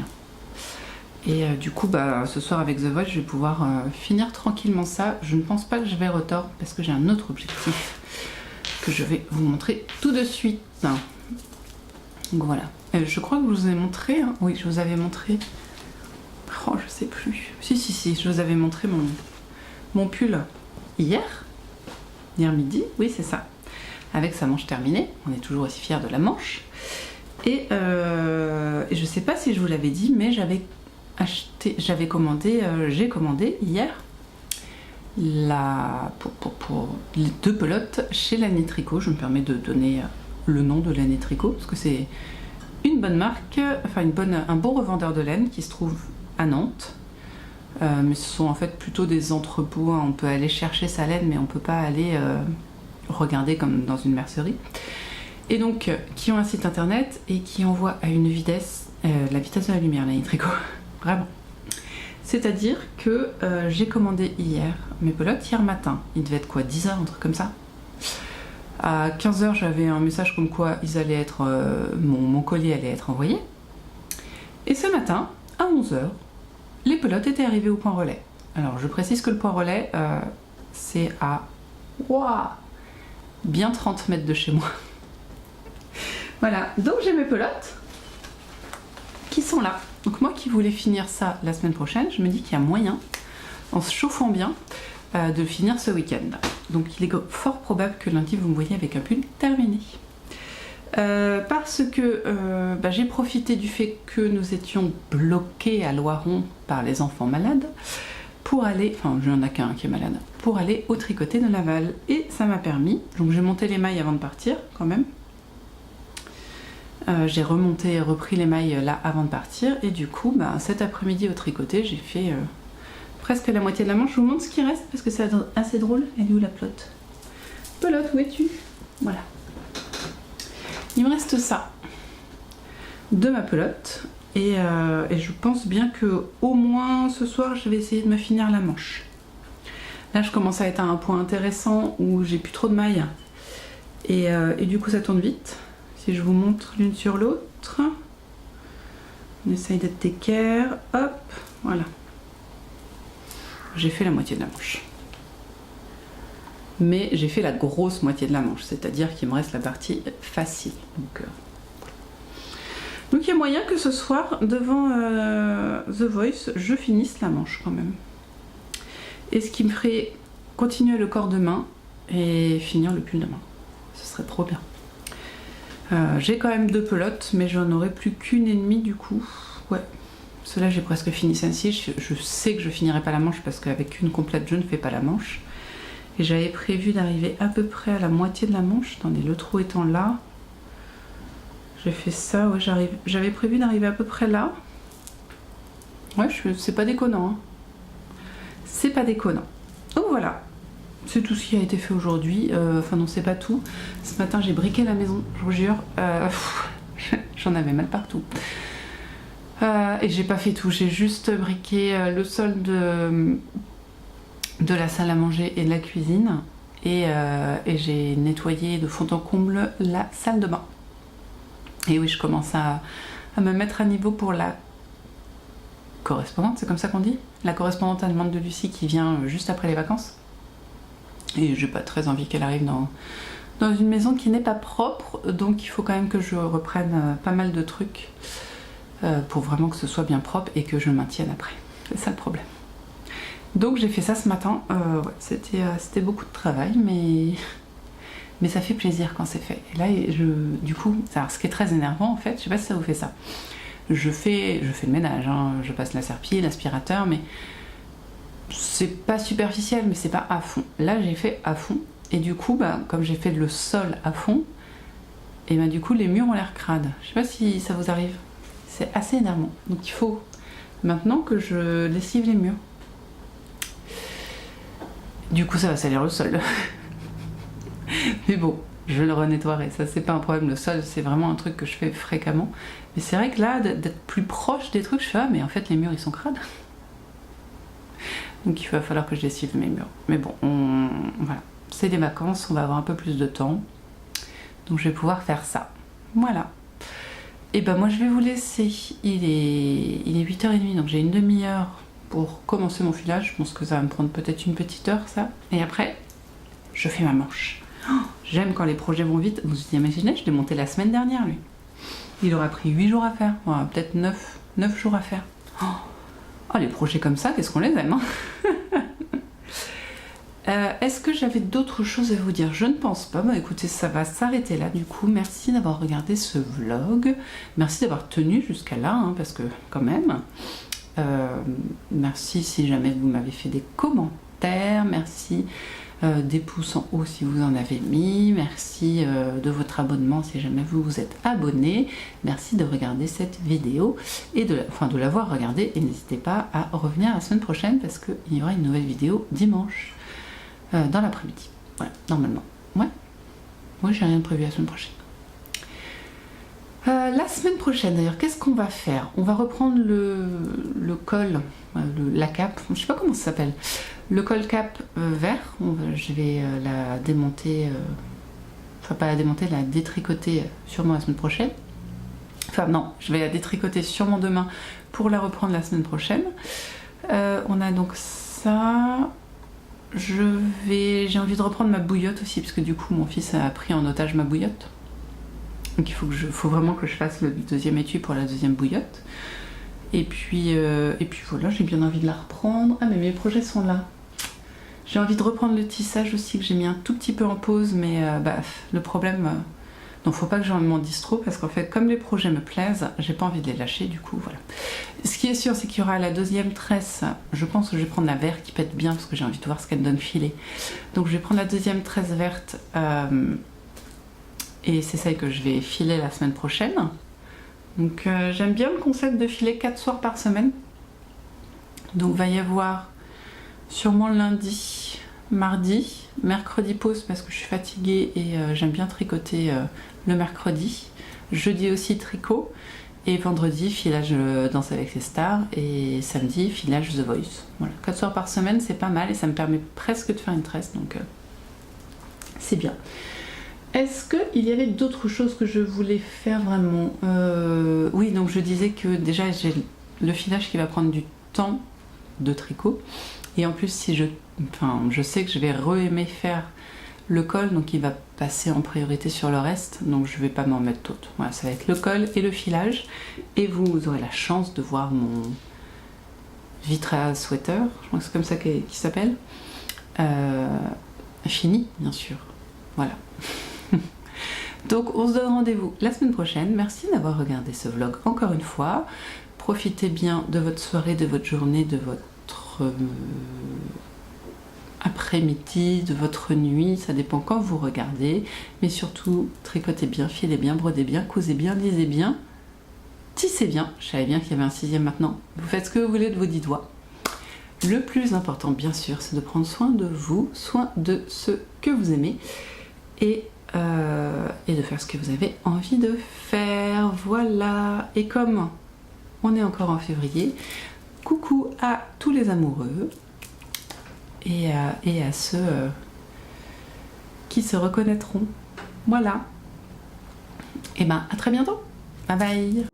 Et du coup, ce soir avec The Voice, je vais pouvoir finir tranquillement ça. Je ne pense pas que je vais retordre parce que j'ai un autre objectif que je vais vous montrer tout de suite. Donc voilà. Je crois que je vous ai montré. Hein. Oui, je vous avais montré. Oh, je sais plus. Si, je vous avais montré mon pull hier midi. Oui, c'est ça. Avec sa manche terminée. On est toujours aussi fiers de la manche. Et je sais pas si je vous l'avais dit, mais j'ai commandé hier pour les 2 pelotes chez L'Année Tricot. Je me permets de donner le nom de L'Année Tricot parce que c'est une bonne marque, enfin un bon revendeur de laine qui se trouve à Nantes. Mais ce sont en fait plutôt des entrepôts. Hein. On peut aller chercher sa laine, mais on peut pas aller regarder comme dans une mercerie. Et donc, qui ont un site internet et qui envoient à une vitesse, la vitesse de la lumière, L'Année Tricot. Vraiment. C'est-à-dire que j'ai commandé hier mes pelotes hier matin. Il devait être quoi, 10h, un truc comme ça. À 15h, j'avais un message comme quoi ils allaient être, mon colis allait être envoyé. Et ce matin, à 11h, les pelotes étaient arrivées au point relais. Alors, je précise que le point relais, c'est à bien 30 mètres de chez moi. Voilà, donc j'ai mes pelotes qui sont là. Donc moi qui voulais finir ça la semaine prochaine, je me dis qu'il y a moyen, en se chauffant bien, de finir ce week-end. Donc il est fort probable que lundi vous me voyez avec un pull terminé. Parce que j'ai profité du fait que nous étions bloqués à Loiron par les enfants malades pour aller, enfin je n'en ai qu'un qui est malade, pour aller au tricoté de Laval. Et ça m'a permis, donc j'ai monté les mailles avant de partir quand même. J'ai repris les mailles là avant de partir et du coup cet après-midi au tricoté j'ai fait presque la moitié de la manche. Je vous montre ce qui reste parce que c'est assez drôle. Elle est où la pelote? Pelote, où es-tu? Voilà. Il me reste ça de ma pelote et je pense bien que au moins ce soir je vais essayer de me finir la manche. Là je commence à être à un point intéressant où j'ai plus trop de mailles et du coup ça tourne vite. Si je vous montre l'une sur l'autre, on essaye d'être d'équerre, hop, voilà. J'ai fait la moitié de la manche. Mais j'ai fait la grosse moitié de la manche, c'est-à-dire qu'il me reste la partie facile. Donc il y a moyen que ce soir, devant The Voice, je finisse la manche quand même. Et ce qui me ferait continuer le corps demain et finir le pull demain. Ce serait trop bien. J'ai quand même 2 pelotes, mais j'en aurai plus qu'une et demie du coup. Ouais, cela j'ai presque fini celle-ci. Je sais que je finirai pas la manche parce qu'avec une complète je ne fais pas la manche. Et j'avais prévu d'arriver à peu près à la moitié de la manche. Attendez, le trou étant là. J'ai fait ça, ouais, j'avais prévu d'arriver à peu près là. Ouais, c'est pas déconnant. Hein. C'est pas déconnant. Donc voilà. C'est tout ce qui a été fait aujourd'hui. Enfin non, c'est pas tout. Ce matin, j'ai briqué la maison, je vous jure. J'en avais mal partout. Et j'ai pas fait tout. J'ai juste briqué le sol de la salle à manger et de la cuisine. Et j'ai nettoyé de fond en comble la salle de bain. Et oui, je commence à me mettre à niveau pour la correspondante, c'est comme ça qu'on dit? La correspondante allemande de Lucie qui vient juste après les vacances. Et j'ai pas très envie qu'elle arrive dans une maison qui n'est pas propre, donc il faut quand même que je reprenne pas mal de trucs pour vraiment que ce soit bien propre et que je le maintienne après. C'est ça le problème. Donc j'ai fait ça ce matin, ouais, c'était beaucoup de travail, mais ça fait plaisir quand c'est fait. Et là, du coup, alors, ce qui est très énervant en fait, je sais pas si ça vous fait ça, je fais le ménage, hein, je passe la serpille, l'aspirateur, mais c'est pas superficiel, mais c'est pas à fond. Là j'ai fait à fond, et du coup, bah, comme j'ai fait le sol à fond, et bah, du coup les murs ont l'air crades. Je sais pas si ça vous arrive, c'est assez énervant. Donc il faut maintenant que je lessive les murs. Du coup ça va salir le sol. Mais bon, je le renettoierai, ça c'est pas un problème. Le sol c'est vraiment un truc que je fais fréquemment. Mais c'est vrai que là, d'être plus proche des trucs, je fais ah mais en fait les murs ils sont crades. Donc il va falloir que je lessive mes murs. Mais bon, voilà, c'est des vacances, on va avoir un peu plus de temps. Donc je vais pouvoir faire ça. Voilà. Et ben moi je vais vous laisser. Il est 8h30, donc j'ai une demi-heure pour commencer mon filage. Je pense que ça va me prendre peut-être une petite heure ça. Et après, je fais ma manche. Oh, j'aime quand les projets vont vite. Vous vous imaginez, je l'ai monté la semaine dernière lui. Il aura pris 8 jours à faire. Voilà, peut-être 9 jours à faire. Oh, les projets comme ça, qu'est-ce qu'on les aime, hein. Est-ce que j'avais d'autres choses à vous dire? Je ne pense pas. Bah écoutez, ça va s'arrêter là du coup. Merci d'avoir regardé ce vlog. Merci d'avoir tenu jusqu'à là, hein, parce que quand même. Merci si jamais vous m'avez fait des commentaires. Merci des pouces en haut si vous en avez mis. Merci de votre abonnement si jamais vous vous êtes abonné. Merci de regarder cette vidéo et de l'avoir regardée. Et n'hésitez pas à revenir la semaine prochaine parce qu'il y aura une nouvelle vidéo dimanche. Dans l'après-midi, voilà, normalement. Ouais, moi j'ai rien de prévu la semaine prochaine. La semaine prochaine d'ailleurs, qu'est-ce qu'on va faire? On va reprendre le col, la cape, je sais pas comment ça s'appelle, le col cap vert. Je vais la démonter, enfin pas la démonter, la détricoter sûrement la semaine prochaine. Enfin non, je vais la détricoter sûrement demain pour la reprendre la semaine prochaine. On a donc ça. J'ai envie de reprendre ma bouillotte aussi parce que du coup mon fils a pris en otage ma bouillotte. Donc il faut vraiment que je fasse le deuxième étui pour la deuxième bouillotte. Et puis voilà, j'ai bien envie de la reprendre. Ah mais mes projets sont là. J'ai envie de reprendre le tissage aussi que j'ai mis un tout petit peu en pause, mais le problème... Donc faut pas que j'en m'en dise trop parce qu'en fait comme les projets me plaisent, j'ai pas envie de les lâcher du coup, voilà. Ce qui est sûr c'est qu'il y aura la deuxième tresse, je pense que je vais prendre la verte qui pète bien parce que j'ai envie de voir ce qu'elle donne filer. Donc je vais prendre la deuxième tresse verte et c'est celle que je vais filer la semaine prochaine. Donc j'aime bien le concept de filer 4 soirs par semaine. Donc va y avoir sûrement lundi, mardi, mercredi pause parce que je suis fatiguée et j'aime bien tricoter le mercredi. Jeudi aussi tricot et vendredi filage Danse avec les stars et samedi filage The Voice. Voilà, 4 soirs par semaine c'est pas mal et ça me permet presque de faire une tresse donc c'est bien. Est-ce qu'il y avait d'autres choses que je voulais faire vraiment? Oui, donc je disais que déjà j'ai le filage qui va prendre du temps de tricot et en plus si je sais que je vais re-aimer faire le col, donc il va passer en priorité sur le reste, donc je vais pas m'en mettre d'autres. Voilà, ça va être le col et le filage et vous aurez la chance de voir mon Vitra sweater, je crois que c'est comme ça qu'il s'appelle, fini bien sûr, voilà. Donc on se donne rendez-vous la semaine prochaine. Merci d'avoir regardé ce vlog encore une fois. Profitez bien de votre soirée, de votre journée, de votre après-midi, de votre nuit, ça dépend quand vous regardez. Mais surtout, tricotez bien, filez bien, brodez bien, cousez bien, lisez bien, tissez bien. Je savais bien qu'il y avait un 6e maintenant. Vous faites ce que vous voulez de vos 10 doigts. Le plus important, bien sûr, c'est de prendre soin de vous, soin de ceux que vous aimez et de faire ce que vous avez envie de faire. Voilà. Et comme on est encore en février, coucou à tous les amoureux et à ceux qui se reconnaîtront. Voilà. Et ben à très bientôt. Bye bye.